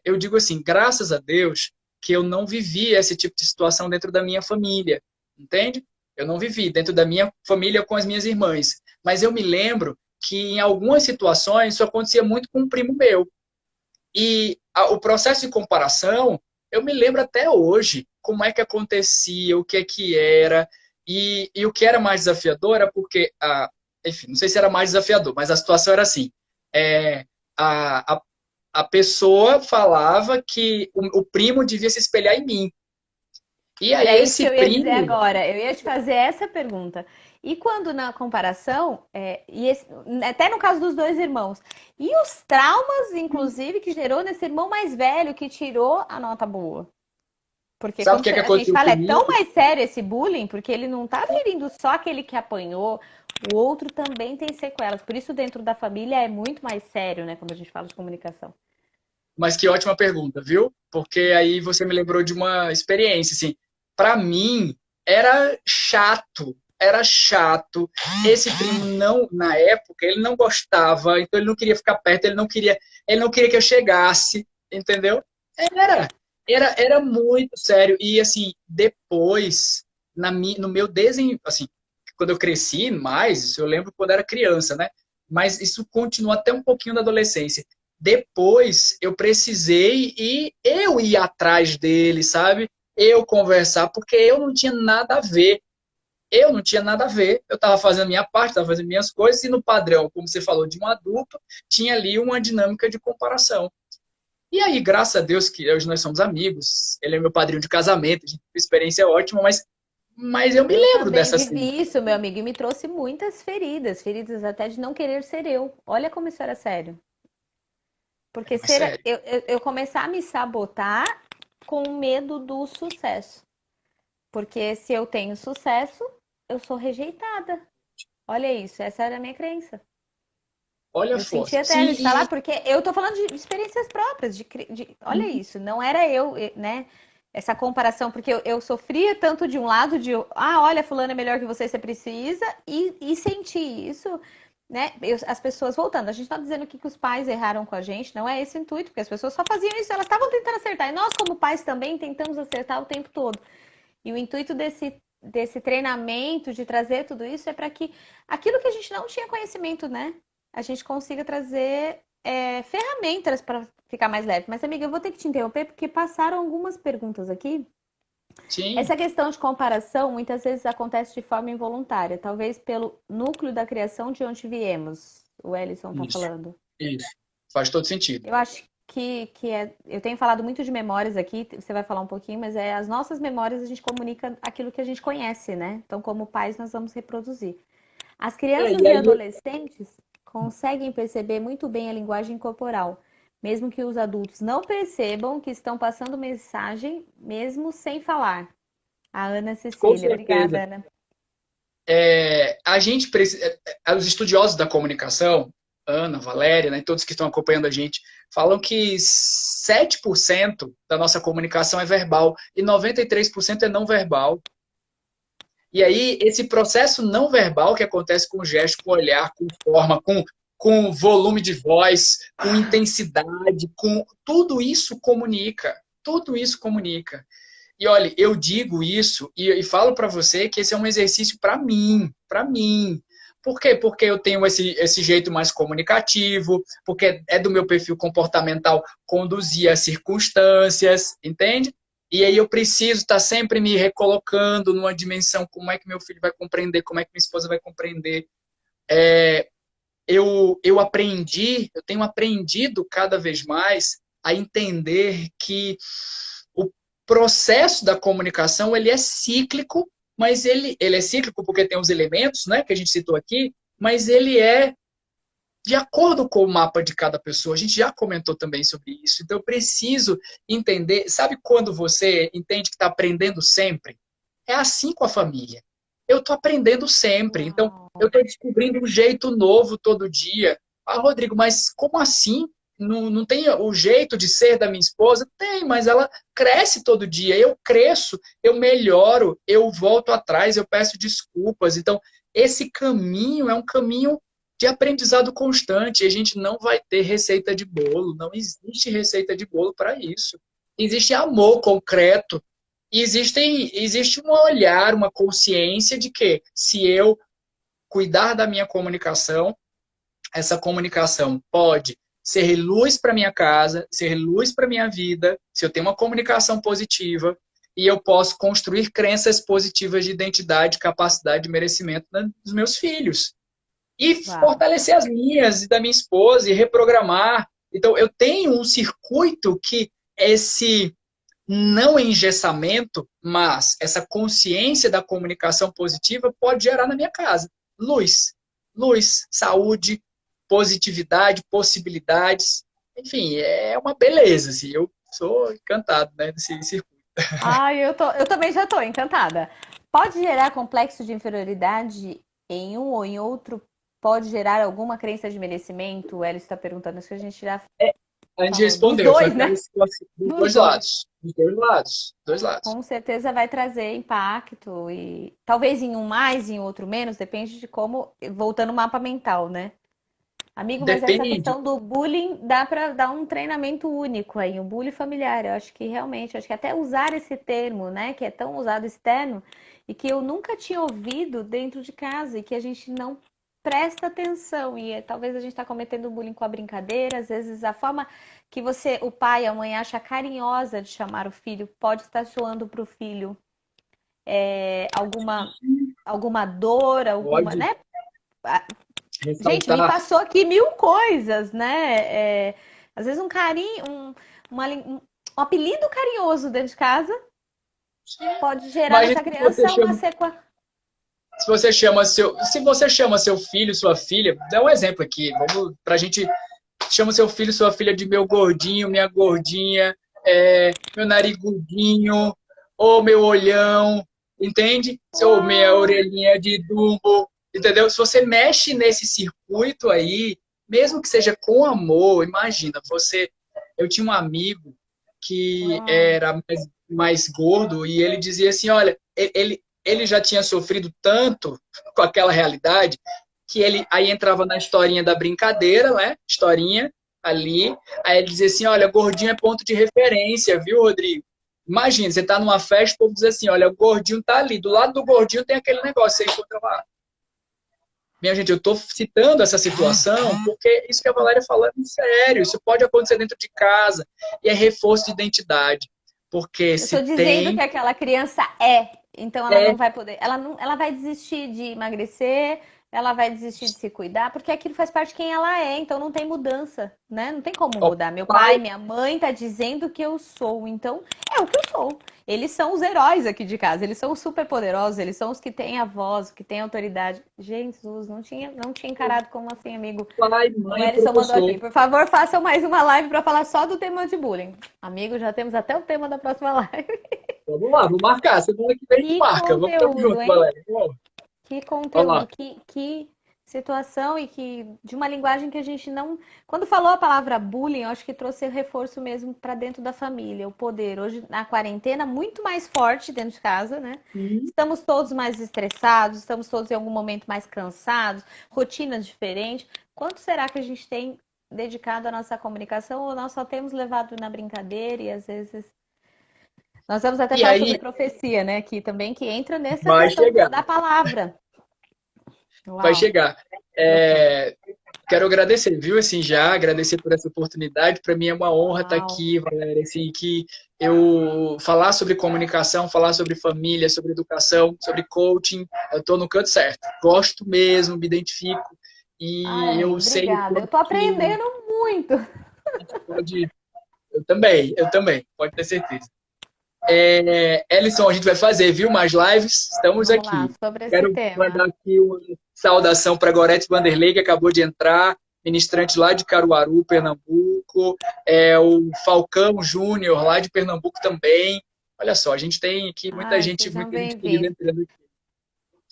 Eu digo assim, graças a Deus que eu não vivi esse tipo de situação dentro da minha família, entende? Eu não vivi dentro da minha família com as minhas irmãs. Mas eu me lembro que em algumas situações isso acontecia muito com um primo meu. E o processo de comparação, eu me lembro até hoje como é que acontecia, o que é que era, e o que era mais desafiador era porque, enfim, não sei se era mais desafiador, mas a situação era assim, a, a, a pessoa falava que o primo devia se espelhar em mim. E aí Era isso que esse eu ia dizer primo, agora. Eu ia te fazer essa pergunta. E quando na comparação, até no caso dos dois irmãos, e os traumas, inclusive, que gerou nesse irmão mais velho que tirou a nota boa? Porque sabe o quando que é que a gente aconteceu fala, é tão comigo? mais sério esse bullying, porque ele não tá ferindo só aquele que apanhou, o outro também tem sequelas. Por isso, dentro da família é muito mais sério, né? Quando a gente fala de comunicação. Mas que ótima pergunta, viu? Porque aí você me lembrou de uma experiência, assim. Para mim, era chato. Era chato. Esse primo não, na época, ele não gostava, então ele não queria ficar perto, ele não queria que eu chegasse, entendeu? Era muito sério. E assim, depois, no meu desenho, assim, quando eu cresci mais, isso eu lembro quando era criança, né? Mas isso continua até um pouquinho da adolescência. Depois eu precisei e eu ir atrás dele, sabe? Eu conversar, porque eu não tinha nada a ver. Eu não tinha nada a ver. Eu estava fazendo a minha parte, estava fazendo minhas coisas, e no padrão, como você falou, de um adulto, tinha ali uma dinâmica de comparação. E aí, graças a Deus, que hoje nós somos amigos, ele é meu padrinho de casamento, a gente teve uma experiência ótima, mas eu me Eu lembro também dessa cena. vivi isso, meu amigo, e me trouxe muitas feridas, feridas até de não querer ser eu. Olha como isso era sério. É Porque mais sério. eu começar a me sabotar com medo do sucesso. Porque se eu tenho sucesso, eu sou rejeitada. Olha isso, essa era a minha crença. Olha a Eu senti força. até Sim, de falar, porque eu tô falando de experiências próprias, olha isso, não era eu, né? Essa comparação, porque eu sofria tanto de um lado de, olha, fulano é melhor que você precisa, e senti isso, né? As pessoas voltando, a gente tá dizendo aqui que os pais erraram com a gente, não é esse o intuito, porque as pessoas só faziam isso, elas estavam tentando acertar, e nós, como pais, também tentamos acertar o tempo todo. E o intuito desse treinamento, de trazer tudo isso, é para que aquilo que a gente não tinha conhecimento, né? A gente consiga trazer ferramentas para ficar mais leve. Mas, amiga, eu vou ter que te interromper porque passaram algumas perguntas aqui. sim, Essa questão de comparação muitas vezes acontece de forma involuntária, talvez pelo núcleo da criação de onde viemos. O Ellison está isso, falando. isso. Faz todo sentido. Eu acho eu tenho falado muito de memórias aqui, você vai falar um pouquinho, mas as nossas memórias a gente comunica aquilo que a gente conhece, né? Então, como pais, nós vamos reproduzir. As crianças E e aí, adolescentes conseguem perceber muito bem a linguagem corporal, mesmo que os adultos não percebam que estão passando mensagem, mesmo sem falar. A Ana com Cecília. certeza. Obrigada, Ana. A gente precisa. Os estudiosos da comunicação, Ana, Valéria, né, todos que estão acompanhando a gente, falam que 7% da nossa comunicação é verbal e 93% é não verbal. E aí, esse processo não verbal que acontece com gesto, com olhar, com forma, com volume de voz, com intensidade, com tudo isso comunica. Tudo isso comunica. E olha, eu digo isso e falo para você que esse é um exercício para mim, para mim. Por quê? Porque eu tenho esse jeito mais comunicativo, porque é do meu perfil comportamental conduzir as circunstâncias, entende? E aí eu preciso estar sempre me recolocando numa dimensão, como é que meu filho vai compreender, como é que minha esposa vai compreender. Eu aprendi, eu tenho aprendido cada vez mais a entender que o processo da comunicação ele é cíclico, mas ele é cíclico porque tem os elementos, né, que a gente citou aqui, mas ele é de acordo com o mapa de cada pessoa. A gente já comentou também sobre isso. Então eu preciso entender, sabe quando você entende que está aprendendo sempre? É assim com a família. Eu estou aprendendo sempre. Então eu estou descobrindo um jeito novo todo dia. Ah, Rodrigo, mas como assim? Não tem o jeito de ser da minha esposa? Tem, mas ela cresce todo dia. Eu cresço, eu melhoro, eu volto atrás, eu peço desculpas. Então, esse caminho é um caminho de aprendizado constante. A gente não vai ter receita de bolo. Não existe receita de bolo para isso. Existe amor concreto. E existe um olhar, uma consciência de que se eu cuidar da minha comunicação, essa comunicação pode ser luz para minha casa, ser luz para minha vida, se eu tenho uma comunicação positiva, e eu posso construir crenças positivas de identidade, capacidade e merecimento dos meus filhos. E Uau. fortalecer as minhas e da minha esposa e reprogramar. Então, eu tenho um circuito que esse não engessamento, mas essa consciência da comunicação positiva pode gerar na minha casa. Luz. Luz, saúde, positividade, possibilidades. Enfim, é uma beleza. Assim. Eu sou encantado, né, desse circuito. Ai, eu também já tô encantada. Pode gerar complexo de inferioridade em um ou em outro? Pode gerar alguma crença de merecimento? O Hélio está perguntando isso que a gente já A gente falou. Dos respondeu, foi dois, aquela né? situação dos Dos dois dois. lados. Dos dois lados. Dois lados. Com certeza vai trazer impacto e talvez em um mais, em outro menos, depende de como, voltando ao mapa mental, né? Amigo, mas essa Depende. questão do bullying dá para dar um treinamento único aí, um bullying familiar. Eu acho que realmente, acho que até usar esse termo, né, que é tão usado externo e que eu nunca tinha ouvido dentro de casa e que a gente não presta atenção e talvez a gente está cometendo bullying com a brincadeira, às vezes a forma que você, o pai, a mãe acha carinhosa de chamar o filho pode estar soando para o filho alguma dor, alguma, Pode né? Gente, me ressaltar. passou aqui mil coisas, né? Às vezes um carinho, um apelido carinhoso dentro de casa pode gerar Imagina nessa criança uma sequela. se você chama seu filho, sua filha, dá um exemplo aqui, vamos pra gente chama seu filho, sua filha de meu gordinho, minha gordinha, meu narigudinho, ou meu olhão, entende? Ou minha Uau! orelhinha de Dumbo, entendeu? Se você mexe nesse circuito aí, mesmo que seja com amor, imagina, eu tinha um amigo que Uau! era mais gordo e ele dizia assim, olha, ele já tinha sofrido tanto com aquela realidade que ele aí entrava na historinha da brincadeira, né? Historinha ali. Aí ele dizia assim: olha, gordinho é ponto de referência, viu, Rodrigo? Imagina, você tá numa festa, o povo diz assim: olha, o gordinho tá ali. Do lado do gordinho tem aquele negócio, você encontra lá. Minha gente, eu estou citando essa situação porque isso que a Valéria falou é muito sério. Isso pode acontecer dentro de casa e é reforço de identidade. Porque Eu estou se dizendo que tem, aquela criança então ela é, não vai poder, ela não, ela vai desistir de emagrecer, ela vai desistir de se cuidar, porque aquilo faz parte de quem ela é, então não tem mudança, né? Não tem como ó, mudar. Meu pai, pai, minha mãe tá dizendo que eu sou, então é o que eu sou. Eles são os heróis aqui de casa, eles são os super poderosos, eles são os que têm a voz, que têm a autoridade. Jesus, não tinha encarado como assim, amigo. pai, O mãe, Ellison mandou professor. aqui. Por favor, façam mais uma live para falar só do tema de bullying. Amigo, já temos até o tema da próxima live. Vamos lá, vou marcar. Semana que vem a gente Que marca. Vamos estar conteúdo, junto, hein? Valéria. Vamos Que lá. conteúdo, que situação e que de uma linguagem que a gente não. Quando falou a palavra bullying, eu acho que trouxe reforço mesmo para dentro da família, o poder. Hoje, na quarentena, muito mais forte dentro de casa, né? Sim. Estamos todos mais estressados, estamos todos em algum momento mais cansados, rotinas diferentes. Quanto será que a gente tem dedicado à nossa comunicação ou nós só temos levado na brincadeira e às vezes Nós vamos até E falar sobre aí profecia, né? Aqui também, que entra nessa vai questão chegar, da palavra. vai Uau, chegar. loucura. É, quero agradecer, viu? Assim, já agradecer por essa oportunidade. Para mim é uma honra estar Uau. aqui, Valéria. Assim, que eu falar sobre comunicação, falar sobre família, sobre educação, sobre coaching, eu estou no canto certo. Gosto mesmo, me identifico Ai, e eu amigo, sei o obrigada. Eu quanto tô que aprendendo muito. a gente pode. Eu também, pode ter certeza. Ellison, a gente vai fazer, viu? Mais lives, estamos Vamos lá, aqui. sobre esse Quero tema. mandar aqui uma saudação para Gorete Vanderlei, que acabou de entrar, ministrante lá de Caruaru, Pernambuco. O Falcão Júnior, lá de Pernambuco também. Olha só, a gente tem aqui Ai, sejam muita gente querida bem-vindos. entrando aqui.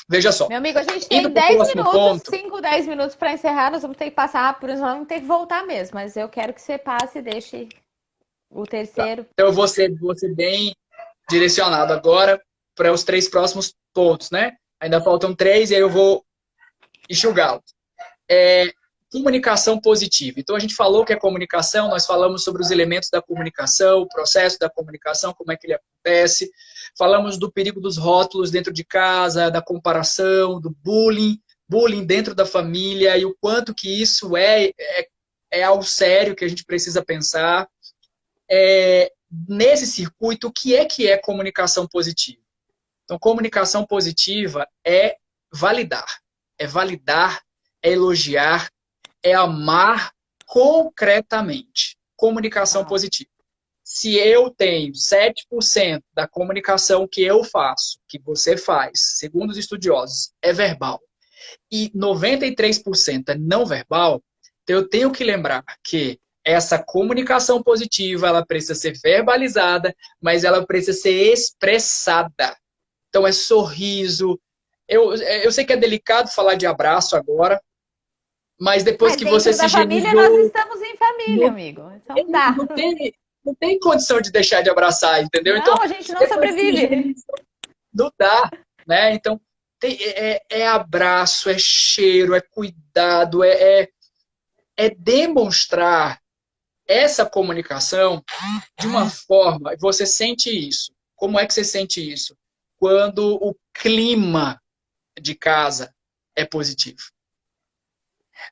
Veja só, Meu amigo, a gente indo tem para o 10 próximo minutos, ponto, 5, 10 minutos para encerrar. Nós vamos ter que passar rápido, nós vamos ter que voltar mesmo. Mas eu quero que você passe e deixe o tá? terceiro. Então eu vou ser bem direcionado agora para os 3 próximos pontos, né? Ainda faltam 3 e aí eu vou enxugá-los. Comunicação positiva. Então, a gente falou que é comunicação, nós falamos sobre os elementos da comunicação, o processo da comunicação, como é que ele acontece. Falamos do perigo dos rótulos dentro de casa, da comparação, do bullying dentro da família e o quanto que isso é algo sério que a gente precisa pensar. Nesse circuito, o que é comunicação positiva? Então, comunicação positiva é validar, é elogiar, é amar concretamente. Comunicação Uau. positiva. Se eu tenho 7% da comunicação que eu faço, que você faz, segundo os estudiosos, é verbal, e 93% é não verbal, então eu tenho que lembrar que essa comunicação positiva, ela precisa ser verbalizada, mas ela precisa ser expressada. Então é sorriso. Eu sei que é delicado falar de abraço agora, mas depois Mas que você dentro se da família, nós higienizou, estamos em família, não, amigo. Então dá. não tem, não tem condição de deixar de abraçar, entendeu? Então, Não, a gente não depois que sobrevive. higienizou, não dá, né? Então, é abraço, é cheiro, é cuidado, é demonstrar essa comunicação de uma forma, você sente isso. Como é que você sente isso? Quando o clima de casa é positivo.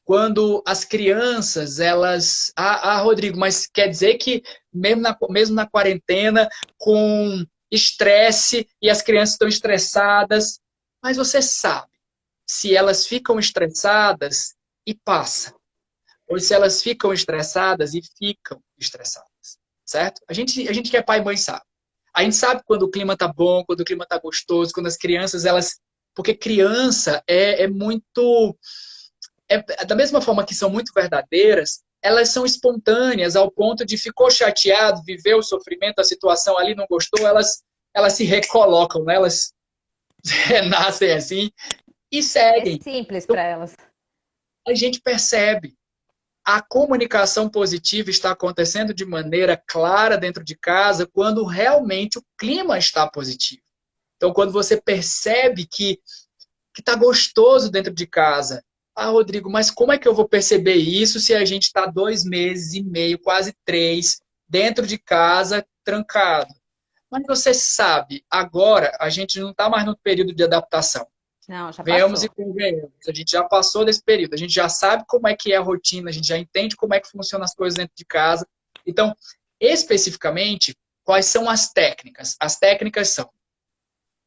Quando as crianças, elas. Rodrigo, mas quer dizer que mesmo na quarentena, com estresse, e as crianças estão estressadas, mas você sabe se elas ficam estressadas e passa, ou se elas ficam estressadas e ficam estressadas, certo? A gente que é pai e mãe sabe. A gente sabe quando o clima tá bom, quando o clima tá gostoso, quando as crianças, elas. Porque criança é muito da mesma forma que são muito verdadeiras, elas são espontâneas ao ponto de ficou chateado, viveu o sofrimento, a situação ali não gostou, elas se recolocam, né? Elas renascem assim e É seguem. simples Então, para elas. a gente percebe a comunicação positiva está acontecendo de maneira clara dentro de casa quando realmente o clima está positivo. Então, quando você percebe que está gostoso dentro de casa. Rodrigo, mas como é que eu vou perceber isso se a gente está 2 meses e meio, quase 3, dentro de casa, trancado? Mas você sabe, agora a gente não está mais no período de adaptação. Não, já Venhamos e passou. convenhamos. A gente já passou desse período. A gente já sabe como é que é a rotina, a gente já entende como é que funcionam as coisas dentro de casa. Então, especificamente, quais são as técnicas? As técnicas são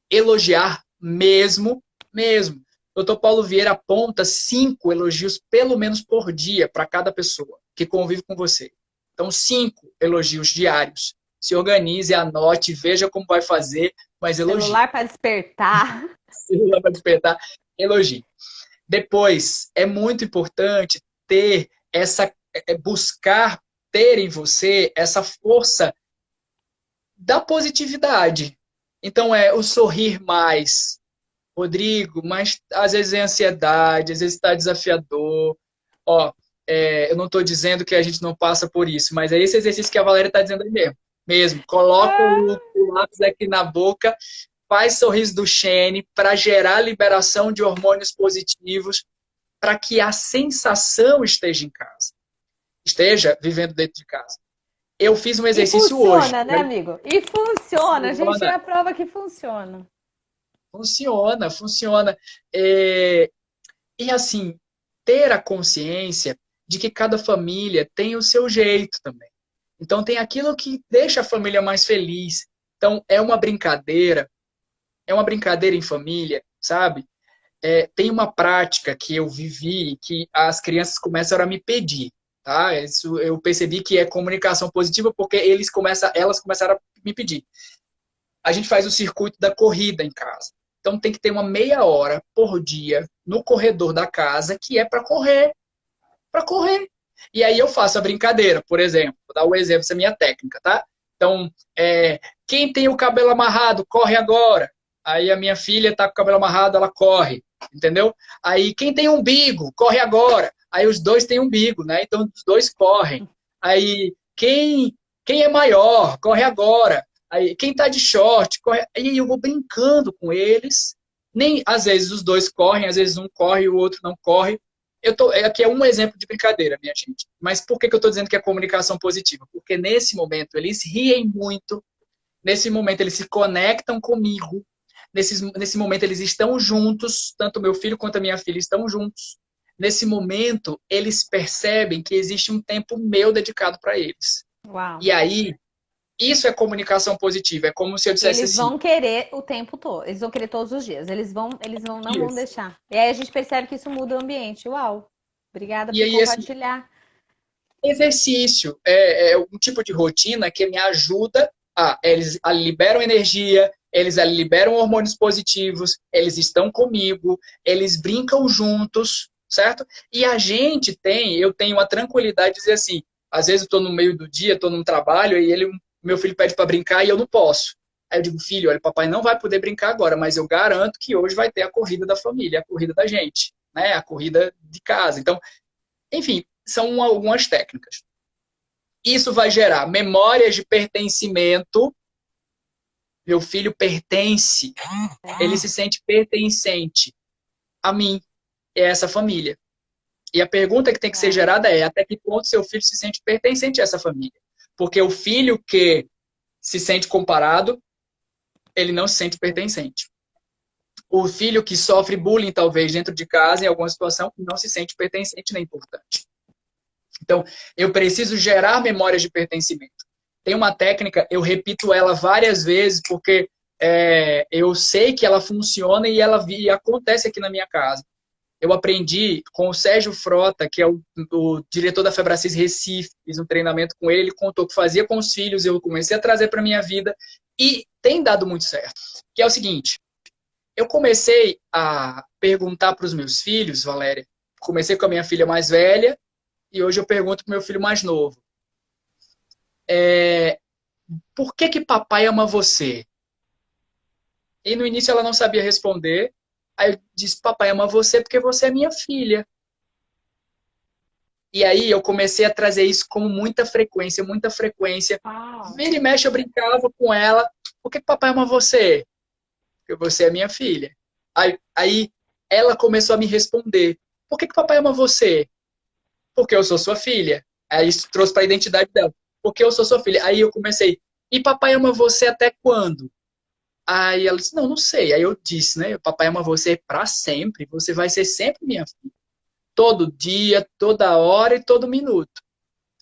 elogiar mesmo. O Dr. Paulo Vieira aponta 5 elogios, pelo menos por dia, para cada pessoa que convive com você. Então, 5 elogios diários. Se organize, anote, veja como vai fazer, mas elogie. Celular para despertar. Celular para despertar, elogie. Depois, é muito importante ter buscar ter em você essa força da positividade. Então, o sorrir mais, Rodrigo, mas às vezes é ansiedade, às vezes está desafiador. Ó, eu não estou dizendo que a gente não passa por isso, mas é esse exercício que a Valéria está dizendo aí mesmo. Coloca o lápis aqui na boca, faz sorriso do Shane para gerar liberação de hormônios positivos, para que a sensação esteja em casa, esteja vivendo dentro de casa. Eu fiz um E exercício hoje. funciona, né, amigo? E funciona. A gente é Funciona, a prova que funciona. funciona, funciona. É, e assim, ter a consciência de que cada família tem o seu jeito também. Então tem aquilo que deixa a família mais feliz. Então é uma brincadeira em família, sabe? Tem uma prática que eu vivi que as crianças começaram a me pedir, tá? Isso eu percebi que é comunicação positiva porque elas começaram a me pedir. A gente faz o circuito da corrida em casa. Então tem que ter uma meia hora por dia no corredor da casa que é para correr. E aí eu faço a brincadeira, por exemplo, vou dar um exemplo, essa é a minha técnica, tá? Então, quem tem o cabelo amarrado, corre agora. Aí a minha filha tá com o cabelo amarrado, ela corre, entendeu? Aí quem tem umbigo, corre agora. Aí os dois têm umbigo, né? Então os dois correm. Aí quem é maior, corre agora. Aí quem tá de short, corre. Aí eu vou brincando com eles. Nem às vezes os dois correm, às vezes um corre e o outro não corre. Aqui é um exemplo de brincadeira, minha gente. Mas por que eu estou dizendo que é comunicação positiva? Porque nesse momento eles riem muito, nesse momento eles se conectam comigo, nesse momento eles estão juntos, tanto meu filho quanto a minha filha estão juntos. Nesse momento eles percebem que existe um tempo meu dedicado para eles. Uau. E aí, isso é comunicação positiva. É como se eu dissesse Eles assim: vão querer o tempo todo. Eles vão querer todos os dias. Não vão isso. deixar. E aí a gente percebe que isso muda o ambiente. Uau. Obrigada E por aí, esse compartilhar. exercício é um tipo de rotina que me ajuda eles liberam energia, eles liberam hormônios positivos, eles estão comigo, eles brincam juntos, certo? E eu tenho a tranquilidade de dizer assim, às vezes eu estou no meio do dia, estou num trabalho e meu filho pede para brincar e eu não posso. Aí eu digo, filho, olha, papai não vai poder brincar agora, mas eu garanto que hoje vai ter a corrida da família, a corrida da gente, né? A corrida de casa. Então, enfim, são algumas técnicas. Isso vai gerar memórias de pertencimento. Meu filho pertence, ele se sente pertencente a mim, é essa família. E a pergunta que tem que ser Uau. gerada é: até que ponto seu filho se sente pertencente a essa família? Porque o filho que se sente comparado, ele não se sente pertencente. O filho que sofre bullying, talvez, dentro de casa, em alguma situação, não se sente pertencente nem importante. Então, eu preciso gerar memórias de pertencimento. Tem uma técnica, eu repito ela várias vezes, porque eu sei que ela funciona e acontece aqui na minha casa. Eu aprendi com o Sérgio Frota, que é o diretor da Febracis Recife, fiz um treinamento com ele, ele contou que fazia com os filhos, eu comecei a trazer para minha vida e tem dado muito certo. Que é o seguinte, eu comecei a perguntar para os meus filhos, Valéria, comecei com a minha filha mais velha, e hoje eu pergunto para o meu filho mais novo. Por que papai ama você? E no início ela não sabia responder. Aí eu disse, papai ama você porque você é minha filha. E aí eu comecei a trazer isso com muita frequência, muita frequência. Uau. Vira e mexe, eu brincava com ela. Por que papai ama você? Porque você é minha filha. Aí ela começou a me responder. Por que papai ama você? Porque eu sou sua filha. Aí isso trouxe para a identidade dela. Porque eu sou sua filha. Aí eu comecei. E papai ama você até quando? Aí ela disse, não, não sei. Aí eu disse, né? Papai ama você para sempre. Você vai ser sempre minha filha. Todo dia, toda hora e todo minuto.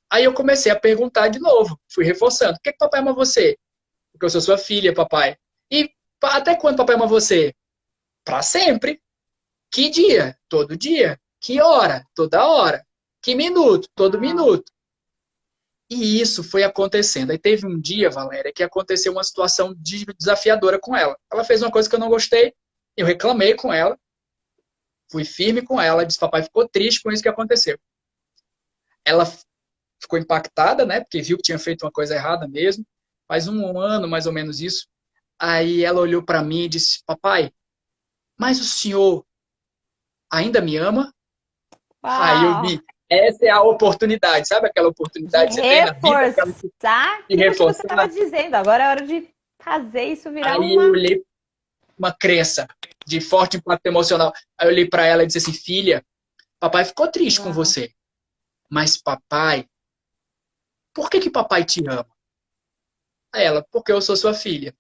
Aí eu comecei a perguntar de novo. Fui reforçando. Por que papai ama você? Porque eu sou sua filha, papai. E até quando papai ama você? Para sempre. Que dia? Todo dia. Que hora? Toda hora. Que minuto? Todo Uau. minuto. E isso foi acontecendo. Aí teve um dia, Valéria, que aconteceu uma situação desafiadora com ela. Ela fez uma coisa que eu não gostei, eu reclamei com ela, fui firme com ela, disse, papai ficou triste com isso que aconteceu. Ela ficou impactada, né, porque viu que tinha feito uma coisa errada mesmo, faz um ano mais ou menos isso. Aí ela olhou para mim e disse, papai, mas o senhor ainda me ama? Aí eu Uau. vi, essa é a oportunidade, sabe aquela De oportunidade que você tem na vida, aquela reforçar de aquilo que você estava reforçar? dizendo. Agora é hora de fazer isso virar Aí eu uma. olhei uma crença de forte impacto emocional. Aí eu olhei para ela e disse assim, filha, papai ficou triste com Uau. você, mas papai por que que papai te ama? Aí ela, porque eu sou sua filha.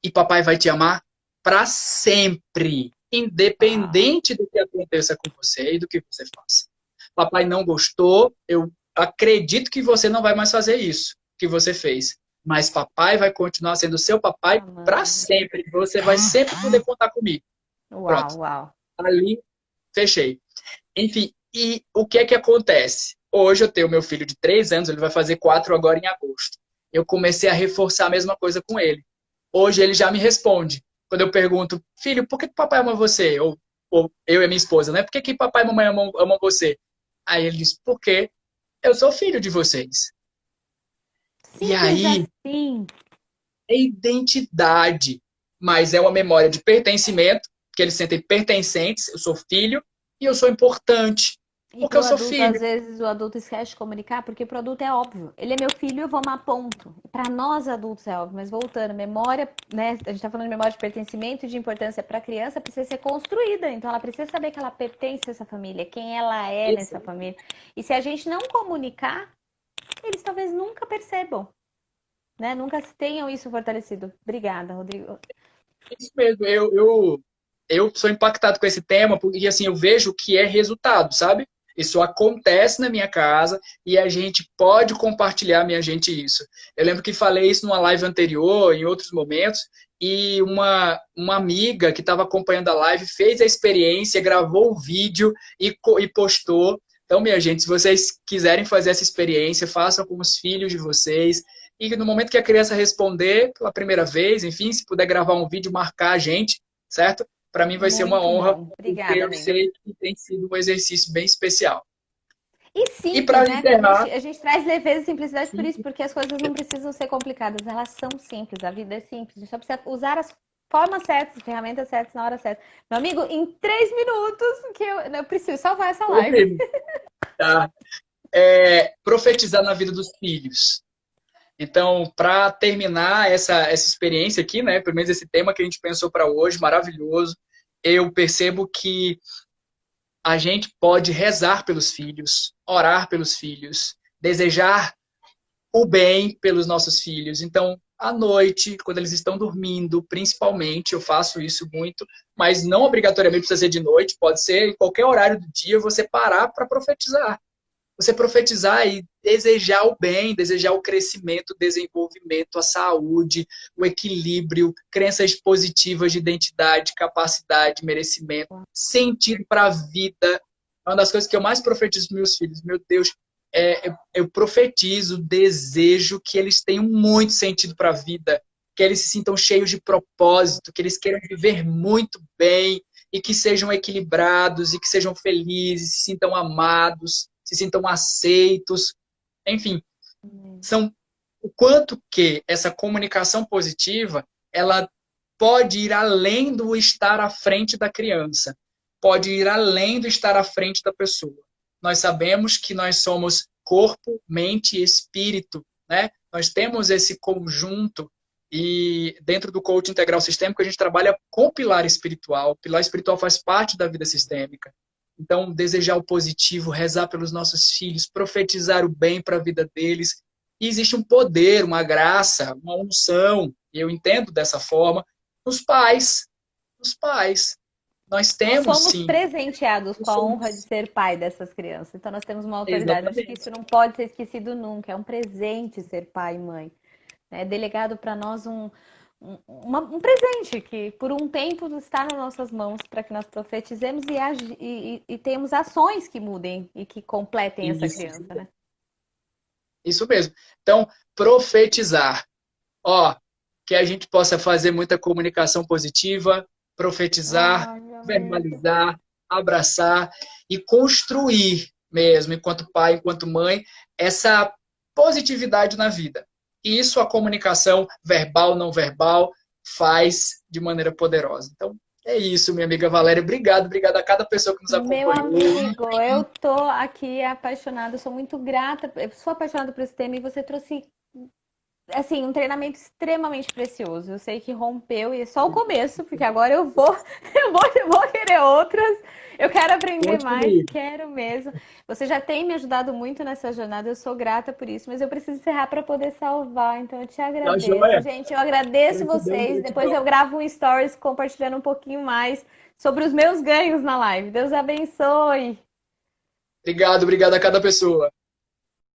E papai vai te amar para sempre, Uau. independente do que aconteça com você e do que você faça. Papai não gostou, eu acredito que você não vai mais fazer isso que você fez. Mas papai vai continuar sendo seu papai para Amando. sempre. Você vai sempre poder contar comigo. Uau, Pronto. uau. Ali, fechei. Enfim, e o que é que acontece? Hoje eu tenho meu filho de 3 anos, ele vai fazer 4 agora em agosto. Eu comecei a reforçar a mesma coisa com ele. Hoje ele já me responde. Quando eu pergunto, filho, por que que papai ama você? Ou eu e minha esposa, né? Por que que papai e mamãe amam você? Aí ele diz, porque eu sou filho de vocês. E Simples aí assim. é identidade, mas é uma memória de pertencimento, que eles sentem pertencentes, eu sou filho e eu sou importante, E porque para eu o sou adulto, às filho. vezes, o adulto esquece de comunicar, porque para o adulto é óbvio. Ele é meu filho, eu vou amar ponto. Para nós adultos é óbvio, mas voltando, memória, né? A gente está falando de memória de pertencimento e de importância para a criança, precisa ser construída. Então, ela precisa saber que ela pertence a essa família, quem ela é nessa família. E se a gente não comunicar, eles talvez nunca percebam, né? Nunca tenham isso fortalecido. Obrigada, Rodrigo. Isso mesmo, eu sou impactado com esse tema, porque assim, eu vejo que é resultado, sabe? Isso acontece na minha casa e a gente pode compartilhar, minha gente, isso. Eu lembro que falei isso numa live anterior, em outros momentos, e uma amiga que estava acompanhando a live fez a experiência, gravou o vídeo e postou. Então, minha gente, se vocês quiserem fazer essa experiência, façam com os filhos de vocês, e no momento que a criança responder pela primeira vez, enfim, se puder gravar um vídeo, marcar a gente, certo? Para mim vai ser uma Muito honra, bom. porque Obrigada, eu amigo. sei que tem sido um exercício bem especial. E E simples, para né? encerrar, A gente traz leveza e simplicidade por sim, isso, porque as coisas não precisam ser complicadas, elas são simples, a vida é simples. A gente só precisa usar as formas certas, as ferramentas certas na hora certa. Meu amigo, em 3 minutos que eu preciso salvar essa live. tá? Profetizar na vida dos filhos. Então, para terminar essa experiência aqui, né, pelo menos esse tema que a gente pensou para hoje, maravilhoso, eu percebo que a gente pode rezar pelos filhos, orar pelos filhos, desejar o bem pelos nossos filhos. Então, à noite, quando eles estão dormindo, principalmente, eu faço isso muito, mas não obrigatoriamente precisa ser de noite, pode ser em qualquer horário do dia, você parar para profetizar. Você profetizar e desejar o bem, desejar o crescimento, o desenvolvimento, a saúde, o equilíbrio, crenças positivas de identidade, capacidade, merecimento, sentido para a vida. É uma das coisas que eu mais profetizo para meus filhos. Meu Deus, eu profetizo, desejo que eles tenham muito sentido para a vida, que eles se sintam cheios de propósito, que eles queiram viver muito bem e que sejam equilibrados e que sejam felizes, se sintam amados, se sintam aceitos. Enfim, são o quanto que essa comunicação positiva ela pode ir além do estar à frente da criança, pode ir além do estar à frente da pessoa. Nós sabemos que nós somos corpo, mente e espírito, né? Nós temos esse conjunto e dentro do coaching integral sistêmico a gente trabalha com o pilar espiritual. O pilar espiritual faz parte da vida sistêmica. Então, desejar o positivo, rezar pelos nossos filhos, profetizar o bem para a vida deles. E existe um poder, uma graça, uma unção, e eu entendo dessa forma, nos pais. Nos pais. Nós Nós temos, somos sim. presenteados com Nós a honra de somos. ser pai dessas crianças. Então nós temos uma autoridade. Eu acho que isso Exatamente. não pode ser esquecido nunca. É um presente ser pai e mãe. É delegado para nós um presente que por um tempo está nas nossas mãos para que nós profetizemos e temos ações que mudem e que completem essa Isso, criança, né? isso mesmo. Então, profetizar. Ó, que a gente possa fazer muita comunicação positiva, profetizar, Ai, meu amigo. verbalizar, abraçar e construir mesmo, enquanto pai, enquanto mãe, essa positividade na vida. E isso a comunicação verbal, não verbal, faz de maneira poderosa. Então, é isso, minha amiga Valéria. Obrigado, obrigado a cada pessoa que nos Meu acompanhou. amigo, eu tô aqui apaixonada, sou muito grata, eu sou apaixonada por esse tema e você trouxe assim, um treinamento extremamente precioso. Eu sei que rompeu e é só o começo, porque agora eu vou, eu vou querer outras. Eu quero aprender Conte mais, comigo. quero mesmo. Você já tem me ajudado muito nessa jornada, eu sou grata por isso, mas eu preciso encerrar para poder salvar, então eu te Tá agradeço. joia? Gente, eu agradeço Gratidão, vocês. Depois gratidão. eu gravo um stories compartilhando um pouquinho mais sobre os meus ganhos na live. Deus abençoe. Obrigado, obrigado a cada pessoa.